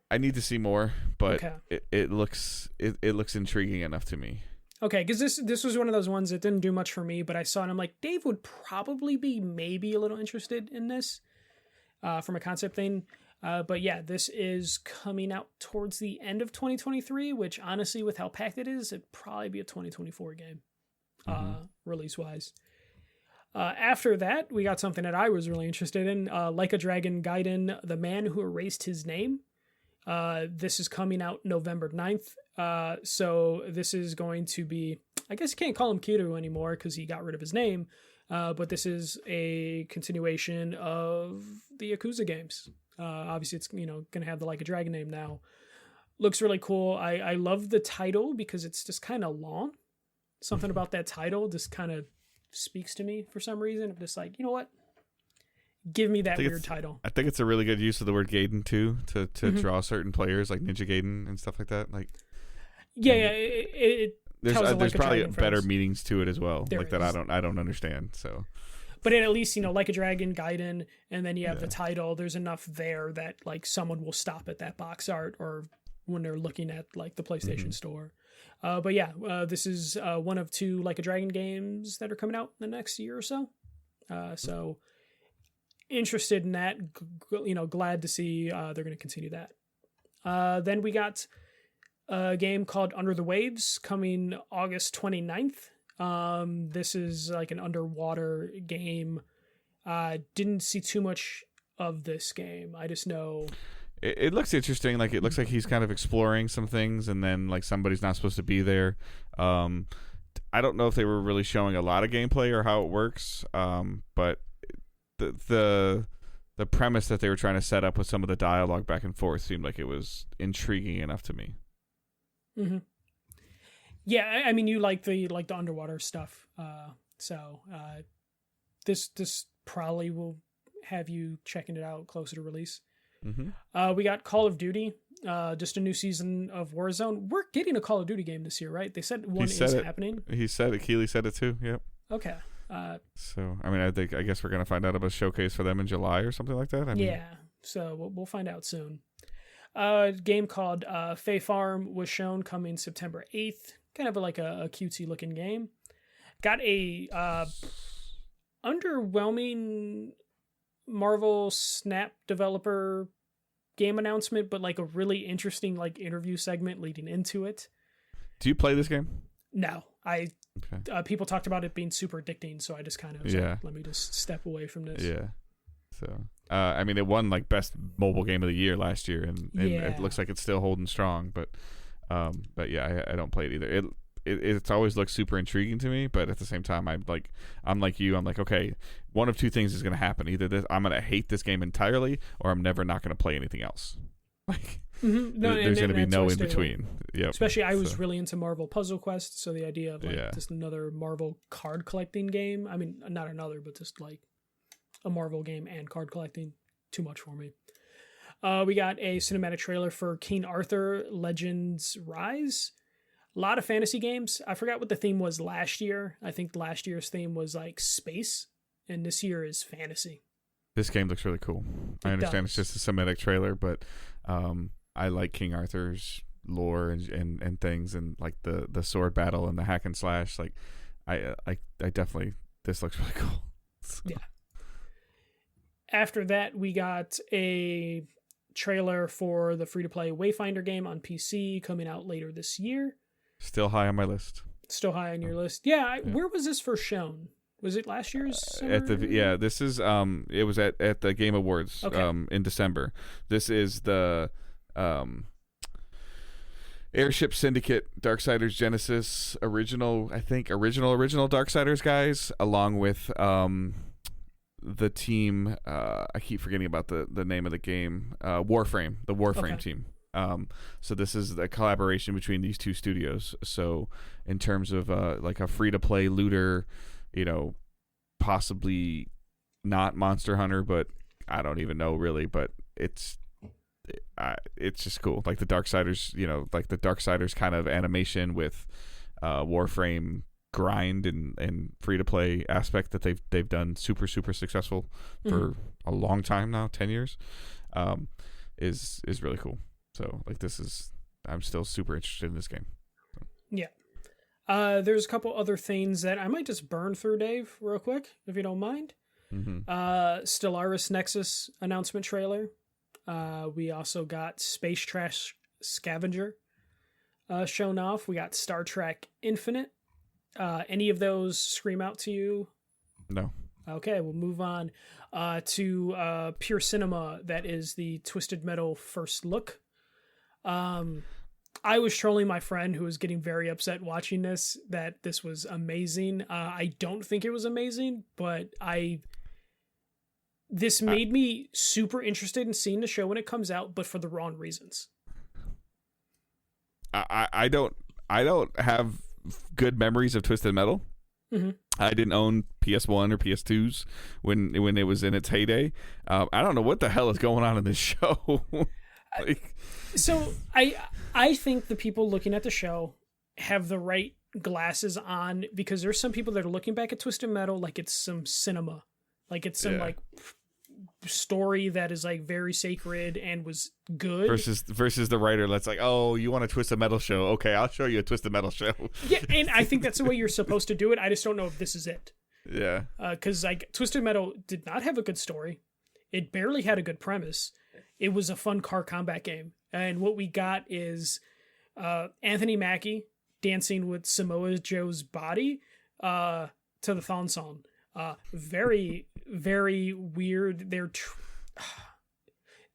I need to see more, but it looks intriguing enough to me. Okay, because this was one of those ones that didn't do much for me, but I saw it and I'm like, Dave would probably be maybe a little interested in this from a concept thing. But yeah, this is coming out towards the end of 2023, which honestly, with how packed it is, it'd probably be a 2024 game release-wise. After that, we got something that I was really interested in, Like a Dragon Gaiden, The Man Who Erased His Name. This is coming out November 9th. So this is going to be, I guess you can't call him Kiryu anymore because he got rid of his name. But this is a continuation of the Yakuza games. Obviously it's, going to have the Like a Dragon name now. Looks really cool. I love the title because it's just kind of long. Something about that title just kind of speaks to me for some reason. I'm just like, you know what? Give me that weird title. I think it's a really good use of the word Gaiden too, to draw certain players like Ninja Gaiden and stuff like that. Like, there's probably better meanings to it as well, like that I don't understand. So, but at least Like a Dragon, Gaiden, and then you have the title. There's enough there that like someone will stop at that box art or when they're looking at like the PlayStation Store. But yeah, this is one of 2 Like a Dragon games that are coming out in the next year or so. So interested in that, glad to see they're going to continue that. Then we got a game called Under the Waves coming August 29th. This is like an underwater game. Didn't see too much of this game. I just know it looks interesting. Like, it looks like he's kind of exploring some things, and then like somebody's not supposed to be there. I don't know if they were really showing a lot of gameplay or how it works, but the premise that they were trying to set up with some of the dialogue back and forth seemed like it was intriguing enough to me. Mm-hmm. Yeah, I mean, you like the underwater stuff, so this probably will have you checking it out closer to release. Mm-hmm. We got Call of Duty, just a new season of Warzone. We're getting a Call of Duty game this year, right? They said one is happening. He said it. Keeley said it too. Yep. Okay. So I mean, I guess we're gonna find out about a showcase for them in July or something like that. Yeah. So we'll find out soon. A game called Fae Farm was shown coming September 8th. Kind of like a cutesy looking game. Got a underwhelming Marvel Snap developer game announcement, but like a really interesting like interview segment leading into it. Do you play this game? No, people talked about it being super addicting, so I just kind of was like, let me just step away from this. Yeah. So I mean, it won like best mobile game of the year last year, and it looks like it's still holding strong. But yeah, I don't play it either. It's always looked super intriguing to me, but at the same time, I'm like you. I'm like, okay, one of two things is going to happen. Either I'm going to hate this game entirely, or I'm never not going to play anything else. Like, there's going to be no in between. Yep. Especially, I was really into Marvel Puzzle Quest, so the idea of like just another Marvel card collecting game. I mean, not another, but just like a Marvel game and card collecting, too much for me. We got a cinematic trailer for King Arthur Legends Rise. A lot of fantasy games. I forgot what the theme was last year. I think last year's theme was like space, and this year is fantasy. This game looks really cool. I understand it's just a cinematic trailer, but I like King Arthur's lore and things, and like the sword battle and the hack and slash. Like I definitely, this looks really cool. Yeah. After that, we got a trailer for the free-to-play Wayfinder game on PC coming out later this year. Still high on my list. Still high on your list. Yeah, where was this first shown? Was it last year's? This is it was at the Game Awards in December. This is the Airship Syndicate Darksiders Genesis original Darksiders guys, along with the team, I keep forgetting about the name of the game, Warframe, the Warframe team. So this is a collaboration between these two studios. So in terms of like a free-to-play looter, possibly not Monster Hunter, but I don't even know really, but it's just cool. Like the Darksiders, like the Darksiders kind of animation with Warframe grind and free-to-play aspect that they've done super successful for a long time now, 10 years, is really cool. So like I'm still super interested in this game. So. Yeah. There's a couple other things that I might just burn through, Dave, real quick, if you don't mind. Stellaris Nexus announcement trailer. We also got Space Trash Scavenger shown off. We got Star Trek Infinite. Any of those scream out to you? No. Okay, we'll move on to Pure Cinema. That is the Twisted Metal first look. I was trolling my friend who was getting very upset watching this, that this was amazing. I don't think it was amazing, but this made me super interested in seeing the show when it comes out, but for the wrong reasons. I don't have good memories of Twisted Metal. I didn't own PS1 or PS2s when it was in its heyday. I don't know what the hell is going on in this show. So I think the people looking at the show have the right glasses on, because there's some people that are looking back at Twisted Metal like it's some cinema, like it's some like story that is like very sacred and was good, versus the writer that's like, oh, you want a Twisted Metal show? Okay, I'll show you a Twisted Metal show. Yeah, and I think that's the way you're supposed to do it. I just don't know if this is it. Yeah, because like Twisted Metal did not have a good story. It barely had a good premise. It was a fun car combat game. And what we got is Anthony Mackie dancing with Samoa Joe's body to the thong song. Very, very weird.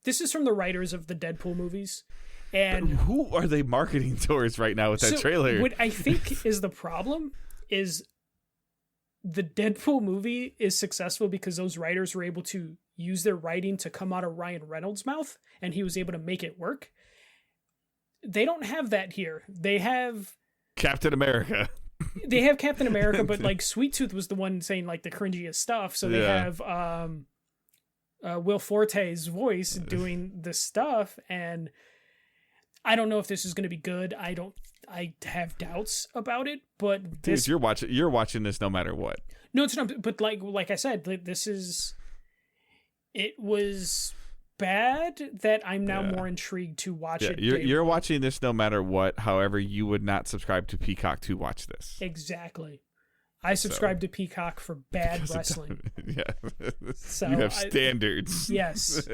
This is from the writers of the Deadpool movies. And who are they marketing towards right now with that trailer? What I think is the problem is the Deadpool movie is successful because those writers were able to use their writing to come out of Ryan Reynolds' mouth, and he was able to make it work. They don't have that here. They have Captain America. They have Captain America, but like Sweet Tooth was the one saying like the cringiest stuff. So they have Will Forte's voice doing the stuff, and I don't know if this is going to be good. I have doubts about it, but this, dude, you're watching this no matter what. No, it's not. But like I said, it was bad that I'm now more intrigued to watch it. You're watching this no matter what. However, you would not subscribe to Peacock to watch this. Exactly. I subscribe to Peacock for bad wrestling. So you have standards. Yes.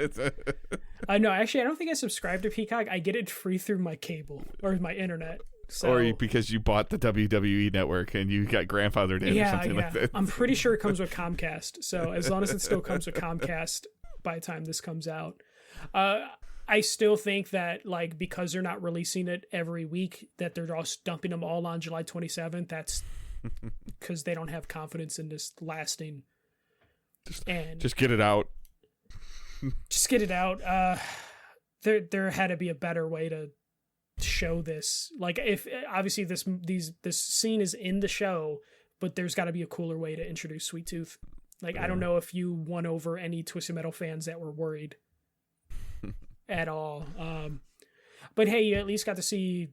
No, actually, I don't think I subscribe to Peacock. I get it free through my cable or my internet. So, or because you bought the WWE network and you got grandfathered in or something like that. I'm pretty sure it comes with Comcast. So as long as it still comes with Comcast by the time this comes out. I still think that like because they're not releasing it every week, that they're just dumping them all on July 27th. That's because they don't have confidence in this lasting. Just get it out. Just get it out. There had to be a better way to show this. Like if obviously this scene is in the show, but there's got to be a cooler way to introduce Sweet Tooth. Like I don't know if you won over any Twisted Metal fans that were worried at all. But hey, you at least got to see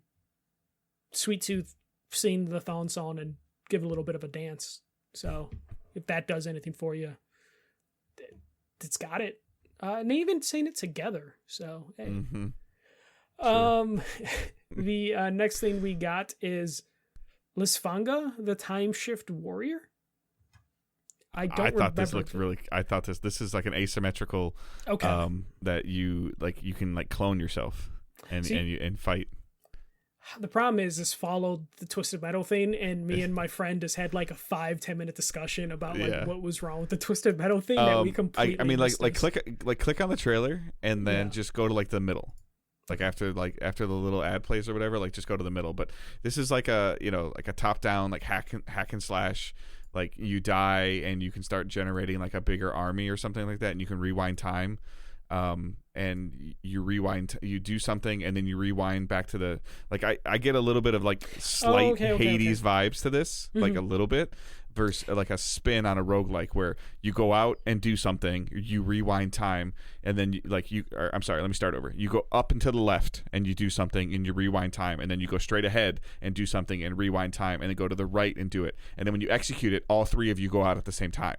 Sweet Tooth sing the thong song and give a little bit of a dance. So if that does anything for you, it's got it. And they even sang it together. So hey. Mm-hmm. Sure. The next thing we got is Lisfanga, the Time Shift Warrior. I thought this looked really. I thought this is like an asymmetrical. Okay. That you can clone yourself and fight. The problem is this followed the Twisted Metal thing, and me and my friend just had like a 5-10 minute discussion about what was wrong with the Twisted Metal thing that we completely. I mean, click on the trailer and then just go to like the middle. Like after the little ad plays or whatever, like just go to the middle. But this is like a top down like hack and slash. Like you die and you can start generating like a bigger army or something like that, and you can rewind time. And you rewind, you do something, and then you rewind back to the I get a little bit of like slight Hades vibes to this, like a little bit, versus like a spin on a roguelike where you go out and do something, you rewind time, and then I'm sorry, let me start over. You go up and to the left and you do something and you rewind time, and then you go straight ahead and do something and rewind time, and then go to the right and do it, and then when you execute it, all three of you go out at the same time.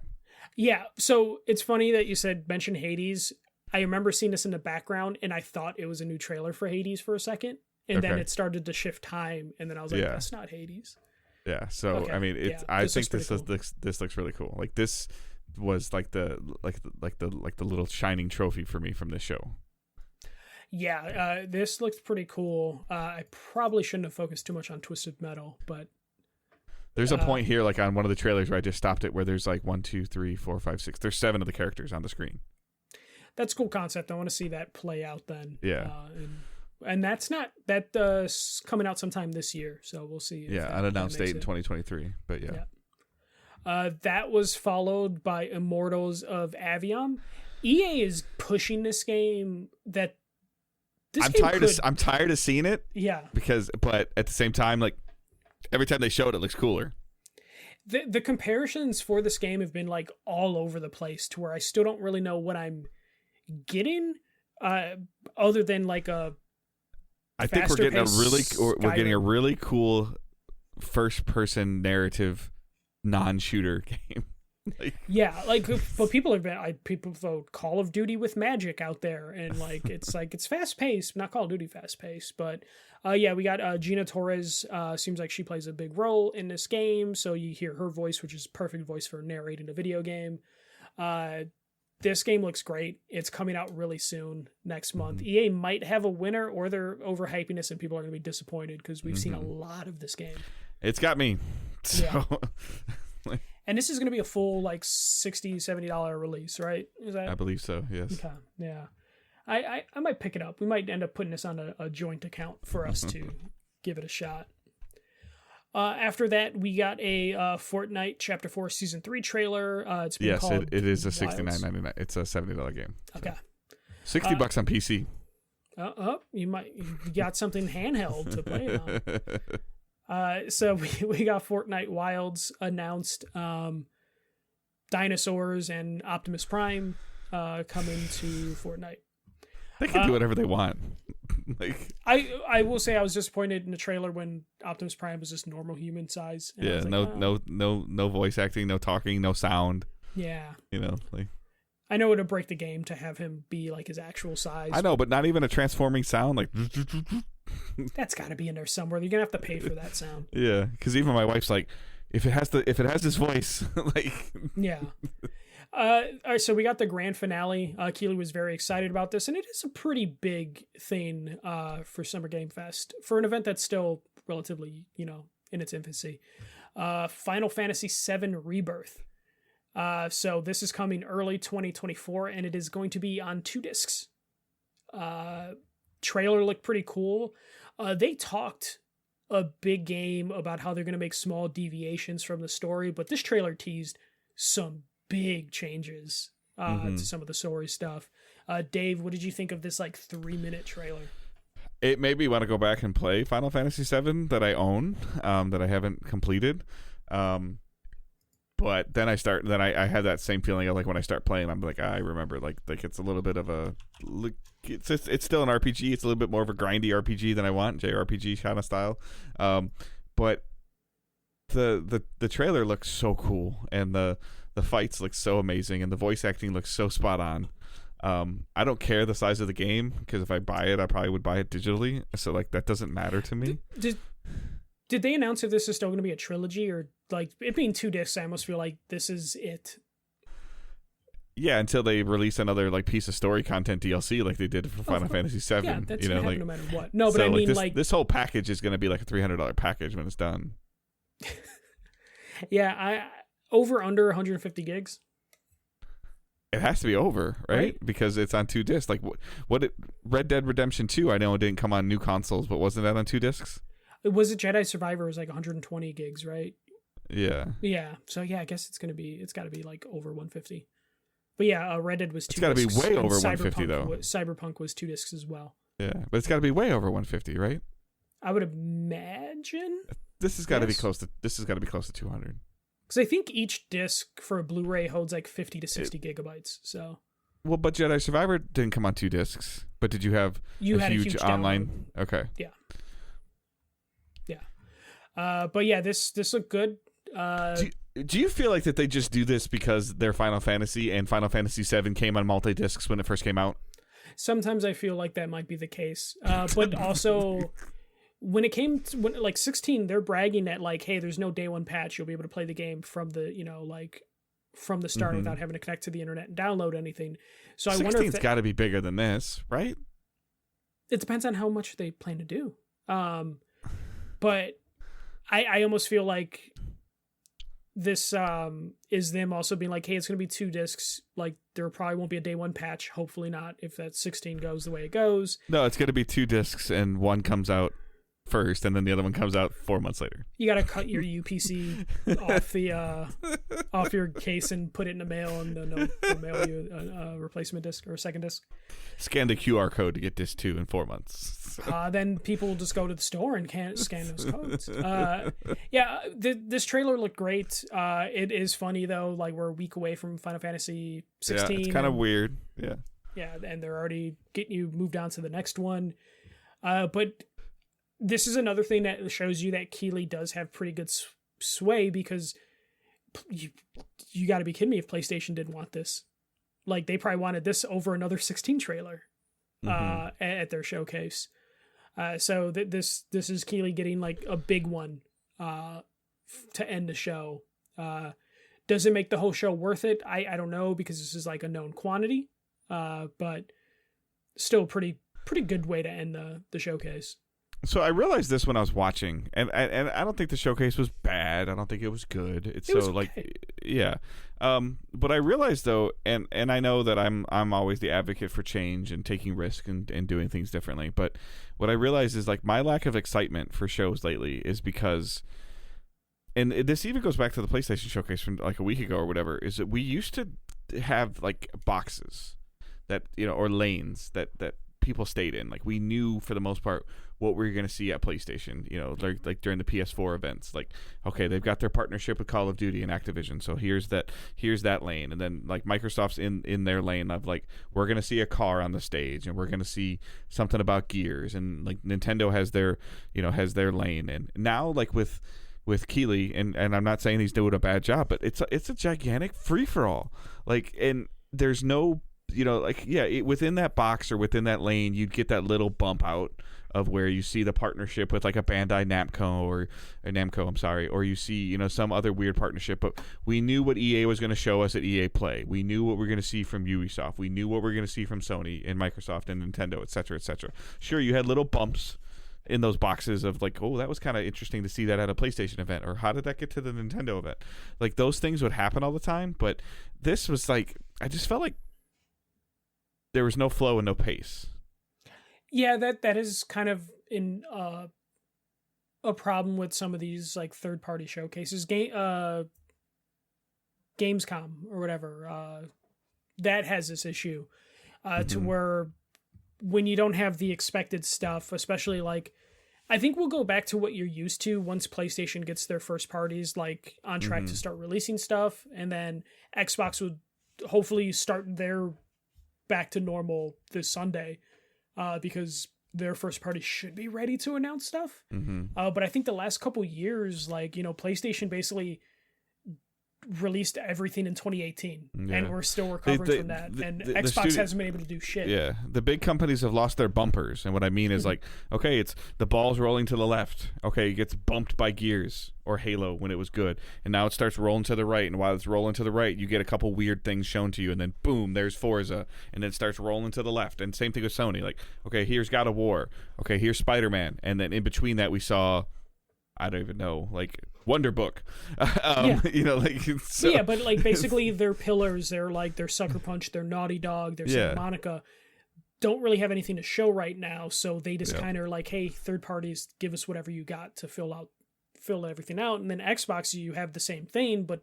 Yeah, so it's funny that you mention Hades. I remember seeing this in the background, and I thought it was a new trailer for Hades for a second, and then it started to shift time, and then I was like, "That's not Hades." Yeah. So I mean, I think this looks really cool. Like this was like the little shining trophy for me from this show. Yeah, this looks pretty cool. I probably shouldn't have focused too much on Twisted Metal, but there's a point here, like on one of the trailers, where I just stopped it, where there's like 1, 2, 3, 4, 5, 6. There's 7 of the characters on the screen. That's a cool concept. I want to see that play out then. Yeah. And that's coming out sometime this year, so we'll see. Unannounced date in 2023, but yeah. That was followed by Immortals of Avium. EA is pushing this game I'm tired of seeing it. Yeah. But at the same time, like every time they show it looks cooler. The comparisons for this game have been like all over the place to where I still don't really know what I'm getting, other than like I think we're getting a really cool first person narrative non-shooter game. But people have been people vote Call of Duty with magic out there, and it's fast paced, not Call of Duty fast paced, but we got Gina Torres. Seems like she plays a big role in this game, so you hear her voice, which is perfect voice for narrating a video game. This game looks great. It's coming out really soon, next month. EA might have a winner, or they're overhyping this and people are going to be disappointed because we've seen a lot of this game. It's got me. So. Yeah. And this is going to be a full like $60, $70 release, right? I believe so, yes. Okay, yeah. I might pick it up. We might end up putting this on a joint account for us to give it a shot. After that, we got a Fortnite Chapter 4 Season 3 trailer. It's been called it is a $69.99. It's a $70 game. Okay. So. $60 on PC. You got something handheld to play on. So we got Fortnite Wilds announced. Dinosaurs and Optimus Prime coming to Fortnite. They can do whatever they want. I will say I was disappointed in the trailer when Optimus Prime was just normal human size. Yeah, no voice acting, no talking, no sound. Yeah. I know it'd break the game to have him be like his actual size. I know, but not even a transforming sound like. That's got to be in there somewhere. You're gonna have to pay for that sound. Yeah, because even my wife's like, if it has this voice, like. Yeah. All right, so we got the grand finale. Keely was very excited about this, and it is a pretty big thing for Summer Game Fest for an event that's still relatively, in its infancy. Final Fantasy VII Rebirth. So this is coming early 2024, and it is going to be on 2 discs. Trailer looked pretty cool. They talked a big game about how they're going to make small deviations from the story, but this trailer teased some big changes to some of the story stuff. Dave, what did you think of this 3-minute trailer? It made me want to go back and play Final Fantasy VII that I own, that I haven't completed. But then I had that same feeling of when I start playing, I'm like, I remember like it's a little bit of a, it's still an RPG. It's a little bit more of a grindy RPG than I want, JRPG kind of style. But the trailer looks so cool, and the fights look so amazing, and the voice acting looks so spot on. I don't care the size of the game, because if I buy it, I probably would buy it digitally. So that doesn't matter to me. Did they announce if this is still going to be a trilogy, or it being 2 discs? I almost feel like this is it. Yeah, until they release another piece of story content DLC like they did for Final Fantasy VII. Yeah, that's gonna happen no matter what. No, but so, I mean this whole package is going to be a $300 package when it's done. Yeah, over under 150 gigs. It has to be over, right? Because it's on 2 discs. Red Dead Redemption 2, I know it didn't come on new consoles, but wasn't that on 2 discs? Was it Jedi Survivor? It was 120 gigs, right? Yeah. Yeah. So yeah, I guess it's got to be over 150. But yeah, Red Dead was 2 discs. It's got to be way over 150 though. Cyberpunk was 2 discs as well. Yeah, but it's got to be way over 150, right? I would imagine. This has got to be close to 200. Because I think each disc for a Blu-ray holds 50 to 60 gigabytes. So. Well, but Jedi Survivor didn't come on 2 discs. But did you have a huge online? Download. Okay. Yeah. Yeah. But yeah, this looked good. Do you feel like that they just do this because they're Final Fantasy and Final Fantasy VII came on multi-discs when it first came out? Sometimes I feel like that might be the case. But also, when it came to 16, they're bragging that hey, there's no day one patch. You'll be able to play the game from the from the start without having to connect to the internet and download anything. So I wonder if 16's got to be bigger than this, right? It depends on how much they plan to do. But I almost feel like this is them also being hey, it's going to be 2 discs. There probably won't be a day one patch. Hopefully not, if that 16 goes the way it goes. No, it's going to be 2 discs, and one comes out first, and then the other one comes out 4 months later. You got to cut your UPC off your case and put it in the mail, and then they'll mail you a replacement disc or a second disc. Scan the QR code to get disc 2 in 4 months. Then people will just go to the store and can't scan those codes. Yeah, this trailer looked great. It is funny though. We're a week away from Final Fantasy 16. Yeah, it's kind of weird. Yeah. Yeah, and they're already getting you moved on to the next one. But this is another thing that shows you that Keighley does have pretty good sway, because you got to be kidding me if PlayStation didn't want this. They probably wanted this over another 16 trailer at their showcase. So this is Keighley getting a big one to end the show. Does it make the whole show worth it? I don't know, because this is a known quantity, but still pretty good way to end the showcase. So I realized this when I was watching, and I don't think the showcase was bad. I don't think it was good. It was okay. Yeah. But I realized though, and I know that I'm always the advocate for change and taking risk and doing things differently. But what I realized is my lack of excitement for shows lately is because and this even goes back to the PlayStation showcase from like a week ago or whatever, is that we used to have like boxes that, or lanes that people stayed in. Like we knew for the most part what we were going to see at PlayStation, like during the PS4 events. Like, okay, they've got their partnership with Call of Duty and Activision, so here's that lane. And then like Microsoft's in their lane of like, we're going to see a car on the stage, and we're going to see something about Gears, and like Nintendo has their lane. And now like with Keighley, and I'm not saying he's doing a bad job, but it's a gigantic free for all. Like, and there's no, within that box or within that lane, you'd get that little bump out of where you see the partnership with like a Bandai Namco or a Namco, I'm sorry, or you see, some other weird partnership. But we knew what EA was going to show us at EA Play. We knew what we are going to see from Ubisoft. We knew what we are going to see from Sony and Microsoft and Nintendo, et cetera, et cetera. Sure, you had little bumps in those boxes of like, oh, that was kind of interesting to see that at a PlayStation event, or how did that get to the Nintendo event? Like those things would happen all the time, but this was like, I just felt like there was no flow and no pace. Yeah, that is kind of in a problem with some of these like third-party showcases. Gamescom or whatever, that has this issue to where when you don't have the expected stuff, especially like, I think we'll go back to what you're used to once PlayStation gets their first parties like on track to start releasing stuff, and then Xbox would hopefully start their back to normal this Sunday, because their first party should be ready to announce stuff. But I think the last couple years, like, PlayStation basically released everything in 2018, and we're still recovering from that. And Xbox hasn't been able to do shit. Yeah, the big companies have lost their bumpers, and what I mean is like, okay, it's the ball's rolling to the left. Okay, it gets bumped by Gears or Halo when it was good, and now it starts rolling to the right. And while it's rolling to the right, you get a couple weird things shown to you, and then boom, there's Forza, and then it starts rolling to the left. And same thing with Sony. Like, okay, here's God of War. Okay, here's Spider-Man, and then in between that we saw, I don't even know, like Wonder Book. So. Yeah, but like basically their pillars, they're like their Sucker Punch, their Naughty Dog, their Santa Monica, don't really have anything to show right now. So they just kind of like, hey, third parties, give us whatever you got to fill everything out. And then Xbox, you have the same thing, but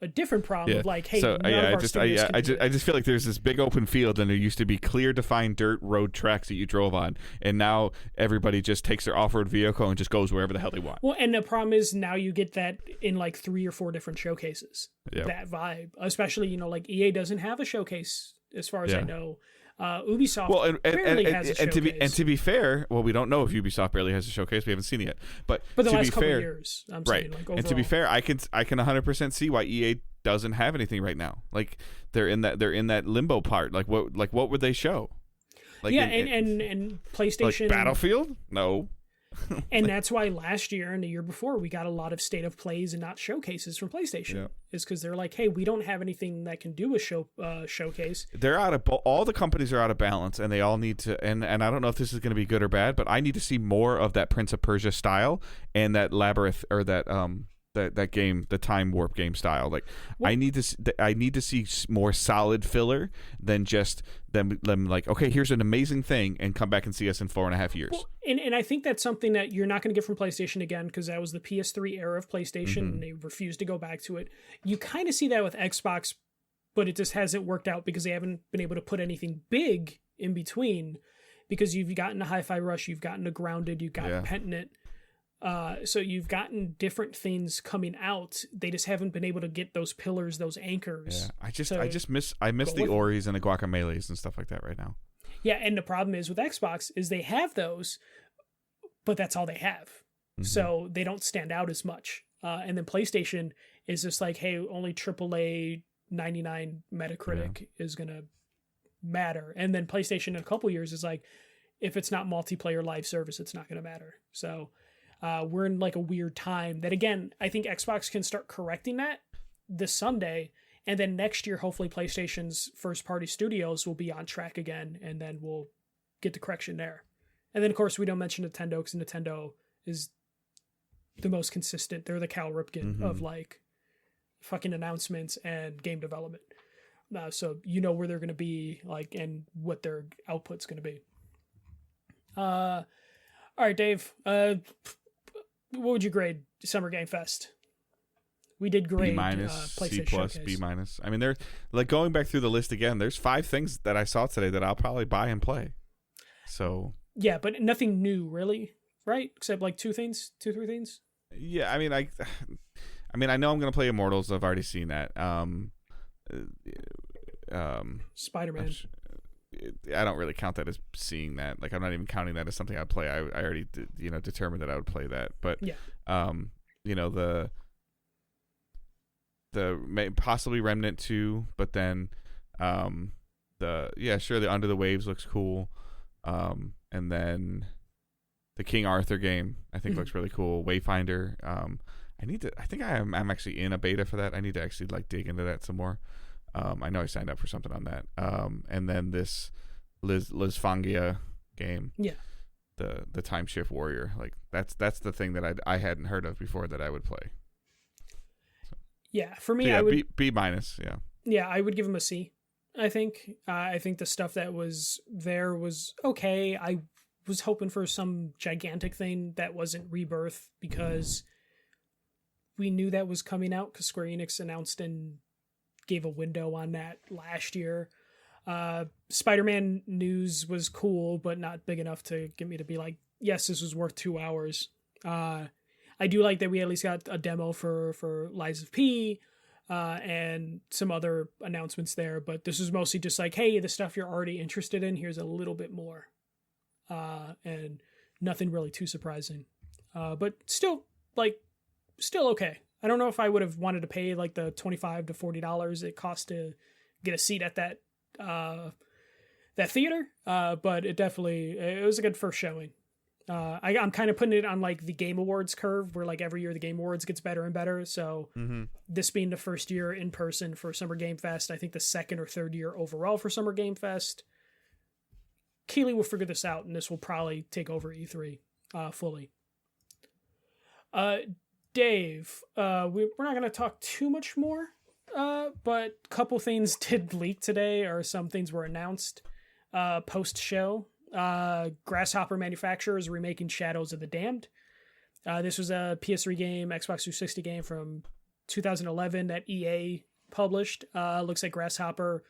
a different problem of like, hey, so I just feel like there's this big open field, and there used to be clear defined dirt road tracks that you drove on, and now everybody just takes their off-road vehicle and just goes wherever the hell they want. Well, and the problem is now you get that in like 3 or 4 different showcases. That vibe, especially like EA doesn't have a showcase as far as I know. Ubisoft barely has a showcase. And to be fair, well, we don't know if Ubisoft barely has a showcase. We haven't seen it yet. But the to last be couple fair, of years, I'm saying, like, overall. And to be fair, I can 100% see why EA doesn't have anything right now. Like they're in that limbo part. Like what would they show? Like and PlayStation, like Battlefield? No. And that's why last year and the year before we got a lot of state of plays and not showcases from PlayStation. Is because they're like, hey, we don't have anything that can do a showcase. They're all the companies are out of balance, and they all need to. And I don't know if this is going to be good or bad, but I need to see more of that Prince of Persia style and that Labyrinth, or that that game, the Time Warp game style. Like, I need to see more solid filler than just them like, okay, here's an amazing thing, and come back and see us in 4.5 years. Well, and I think that's something that you're not going to get from PlayStation again, because that was the PS3 era of PlayStation, and they refused to go back to it. You kind of see that with Xbox, but it just hasn't worked out because they haven't been able to put anything big in between, because you've gotten a Hi-Fi Rush, you've gotten a Grounded, you've gotten Pentiment. So you've gotten different things coming out. They just haven't been able to get those pillars, those anchors. Yeah, I miss the Oris and the Guacameles and stuff like that right now. Yeah, and the problem is with Xbox is they have those, but that's all they have. So they don't stand out as much. And then PlayStation is just like, hey, only AAA 99 Metacritic is going to matter. And then PlayStation in a couple years is like, if it's not multiplayer live service, it's not going to matter. So we're in like a weird time that, again, I think Xbox can start correcting that this Sunday, and then next year hopefully PlayStation's first party studios will be on track again, and then we'll get the correction there. And then of course we don't mention Nintendo, because Nintendo is the most consistent. They're the Cal Ripken of like fucking announcements and game development, so you know where they're going to be, like, and what their output's going to be. All right, Dave, what would you grade Summer Game Fest? We did grade B minus, PlayStation C plus, Showcase. B minus. I mean, they're like going back through the list again. There's 5 things that I saw today that I'll probably buy and play. So yeah, but nothing new really, right? Except like 2, 3 things. Yeah, I mean, I know I'm gonna play Immortals. I've already seen that. Spider-Man. I don't really count that as seeing that. Like, I'm not even counting that as something I'd play. I already determined that I would play that. But yeah, the possibly Remnant 2, but then the Under the Waves looks cool. And then the King Arthur game I think looks really cool. Wayfinder. I think I'm actually in a beta for that. I need to actually like dig into that some more. I know I signed up for something on that. And then this Lisfangia game. Yeah. The Time Shift Warrior. Like that's the thing that I hadn't heard of before that I would play. So, yeah, for me, so yeah, I would B minus. Yeah. Yeah, I would give him a C. I think the stuff that was there was okay. I was hoping for some gigantic thing that wasn't Rebirth because we knew that was coming out because Square Enix announced and gave a window on that last year. Spider-Man news was cool, but not big enough to get me to be like, yes, this was worth 2 hours. I do like that we at least got a demo for Lies of P, and some other announcements there, but this was mostly just like, hey, the stuff you're already interested in, here's a little bit more. And nothing really too surprising. But still okay. I don't know if I would have wanted to pay like the $25 to $40 it cost to get a seat at that theater. But it was a good first showing. I'm kind of putting it on like the Game Awards curve where like every year the Game Awards gets better and better. So this being the first year in person for Summer Game Fest, I think the second or third year overall for Summer Game Fest, Keighley will figure this out and this will probably take over E3 fully. Dave, we're not going to talk too much more, but a couple things did leak today, or some things were announced post-show. Grasshopper Manufacturers remaking Shadows of the Damned. This was a PS3 game, Xbox 360 game from 2011 that EA published. Looks like Grasshopper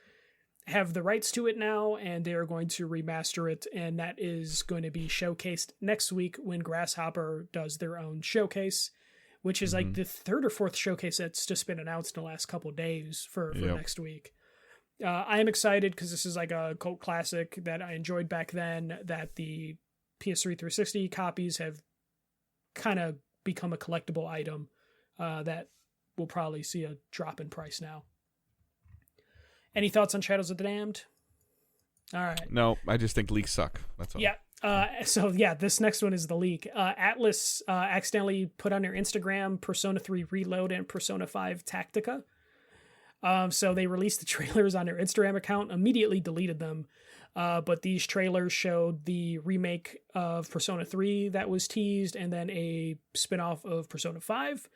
have the rights to it now, and they are going to remaster it, and that is going to be showcased next week when Grasshopper does their own showcase, which is like the third or fourth showcase that's just been announced in the last couple of days for next week. I am excited because this is like a cult classic that I enjoyed back then, that the PS3 360 copies have kind of become a collectible item that will probably see a drop in price now. Any thoughts on Shadows of the Damned? All right. No, I just think leaks suck. That's all. Yeah. This next one is the leak. Atlas accidentally put on their Instagram Persona 3 Reload and Persona 5 Tactica. So they released the trailers on their Instagram account, immediately deleted them. But these trailers showed the remake of Persona 3 that was teased, and then a spinoff of Persona 5.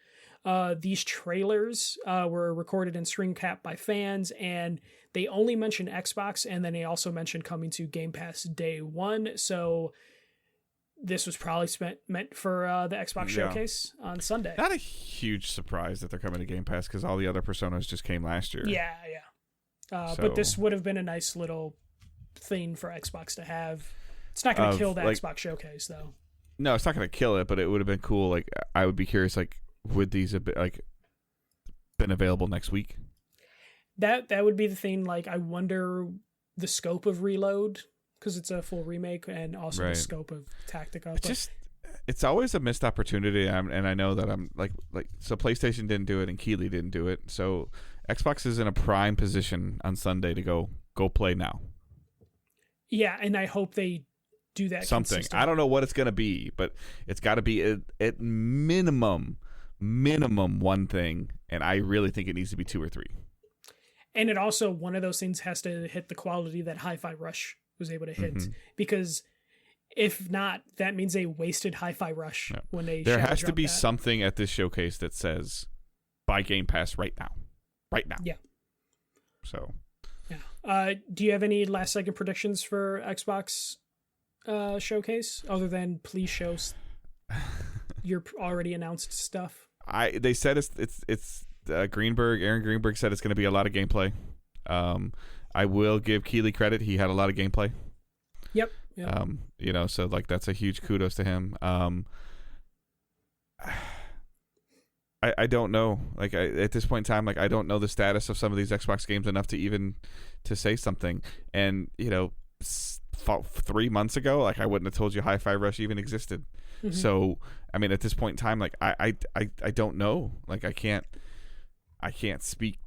These trailers were recorded and screen capped by fans, and they only mentioned Xbox, and then they also mentioned coming to Game Pass day one. So this was probably meant for the Xbox showcase on Sunday. Not a huge surprise that they're coming to Game Pass because all the other Personas just came last year. Yeah. But this would have been a nice little thing for Xbox to have. It's not going to kill the Xbox showcase, though. No, it's not going to kill it, but it would have been cool. Like, I would be curious, like, would these have been, like, been available next week? That would be the thing. Like, I wonder the scope of Reload, because it's a full remake, and also the scope of Tactica. It's always a missed opportunity, and I know that I'm so PlayStation didn't do it and Keighley didn't do it, so Xbox is in a prime position on Sunday to go play now. Yeah, and I hope they do that. Something. I don't know what it's gonna be, but it's got to be at minimum one thing, and I really think it needs to be 2 or 3. And it also, one of those things has to hit the quality that Hi-Fi Rush was able to hit, because if not, that means they wasted Hi-Fi Rush when they. There has to be something at this showcase that says, "Buy Game Pass right now." Yeah. So. Yeah. Do you have any last second predictions for Xbox showcase other than please show your already announced stuff? They said it's Aaron Greenberg said it's going to be a lot of gameplay. I will give Keighley credit. He had a lot of gameplay. Yep. So like that's a huge kudos to him. I don't know. Like at this point in time, like I don't know the status of some of these Xbox games enough to even to say something. And 3 months ago, like I wouldn't have told you Hi-Fi Rush even existed. Mm-hmm. So I mean, at this point in time, like I don't know. Like I can't speak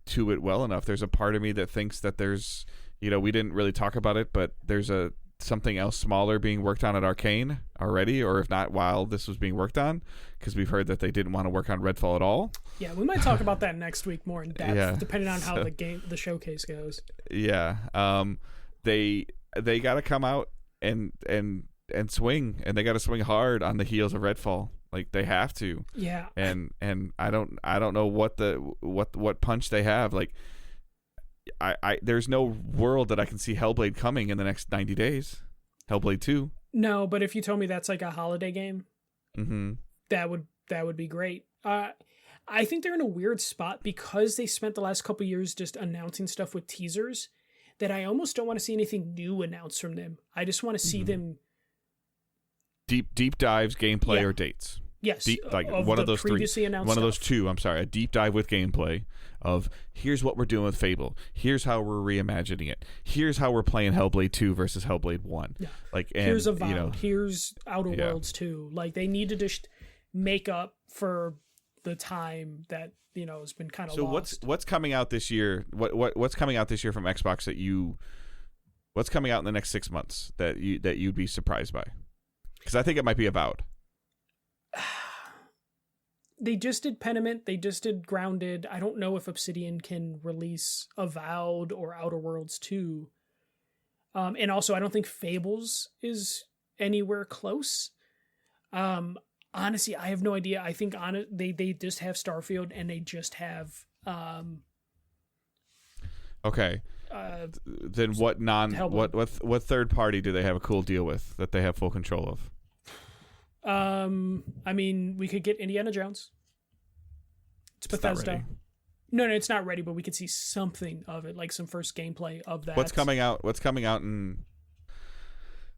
to it well enough. There's a part of me that thinks that there's, we didn't really talk about it, but there's something else smaller being worked on at Arcane already, or if not while this was being worked on, because we've heard that they didn't want to work on Redfall at all. Yeah, we might talk about that next week more in depth, depending on how the showcase goes. Yeah. They got to come out and swing, and they got to swing hard on the heels of Redfall. Like they have to. Yeah. And I don't know what punch they have. Like I there's no world that I can see Hellblade coming in the next 90 days. Hellblade 2. No, but if you told me that's like a holiday game, mm-hmm. that would be great. I think they're in a weird spot because they spent the last couple years just announcing stuff with teasers that I almost don't want to see anything new announced from them. I just want to see them deep dives, gameplay, or dates. Yes, like one of those previously announced one of those two. I'm sorry, a deep dive with gameplay of here's what we're doing with Fable. Here's how we're reimagining it. Here's how we're playing Hellblade 2 versus Hellblade 1. Yeah. Like, and, here's Avowed. Here's Outer Worlds 2. Like they need to just make up for the time that has been kind of. So lost. what's coming out this year? What's coming out this year from Xbox what's coming out in the next 6 months that you'd be surprised by? Because I think it might be Avowed. They just did Pentiment. They just did Grounded. I don't know if Obsidian can release Avowed or Outer Worlds 2. And also, I don't think Fables is anywhere close. Honestly, I have no idea. I think they just have Starfield and they just have... okay. Then what third party do they have a cool deal with that they have full control of? I mean, we could get Indiana Jones. It's Bethesda. No, it's not ready, but we could see something of it, like some first gameplay of that. What's coming out in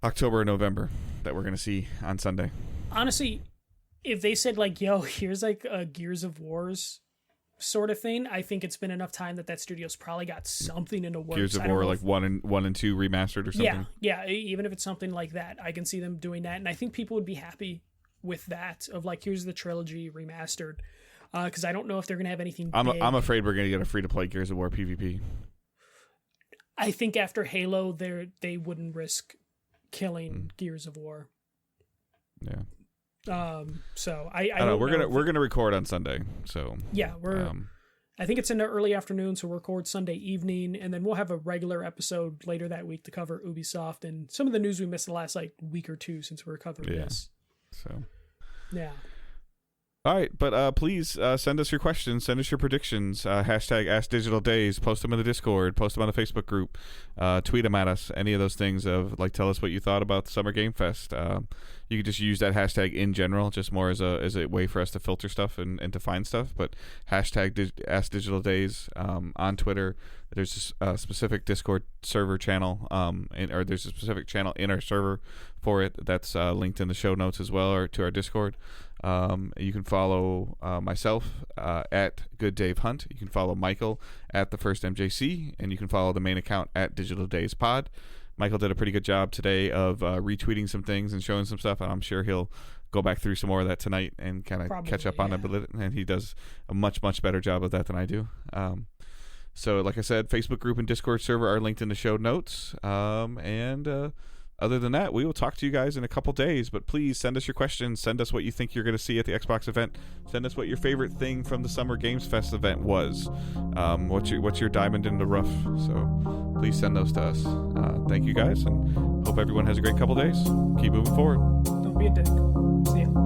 October or November that we're going to see on Sunday? Honestly, if they said like, yo, here's like a Gears of Wars sort of thing, I think it's been enough time that studio's probably got something in the works. Gears of War, like 1 and 2 remastered or something. Yeah. Even if it's something like that, I can see them doing that, and I think people would be happy with that. Of like, here's the trilogy remastered, because I don't know if they're gonna have anything. I'm afraid we're gonna get a free to play Gears of War PvP. I think after Halo, they wouldn't risk killing Gears of War. Yeah. So I don't know. We're gonna record on Sunday, so yeah, I think it's in the early afternoon, so we'll record Sunday evening, and then we'll have a regular episode later that week to cover Ubisoft and some of the news we missed the last like week or two since we were covering this. So yeah. All right, but please send us your questions, send us your predictions, hashtag AskDigitalDays, post them in the Discord, post them on the Facebook group, tweet them at us, any of those things of like tell us what you thought about the Summer Game Fest. You could just use that hashtag in general, just more as a way for us to filter stuff and to find stuff, but hashtag AskDigitalDays on Twitter. There's a specific Discord server channel, or there's a specific channel in our server for it that's linked in the show notes as well, or to our Discord. You can follow myself at Good Dave Hunt. You can follow Michael at the First MJC, and you can follow the main account at Digital Days Pod. Michael did a pretty good job today of retweeting some things and showing some stuff, and I'm sure he'll go back through some more of that tonight and kind of catch up on it. And he does a much better job of that than I do. So, like I said, Facebook group and Discord server are linked in the show notes. Other than that, we will talk to you guys in a couple days, but please send us your questions. Send us what you think you're going to see at the Xbox event. Send us what your favorite thing from the Summer Games Fest event was. What's your diamond in the rough? So please send those to us. Thank you guys, and hope everyone has a great couple days. Keep moving forward. Don't be a dick. See ya.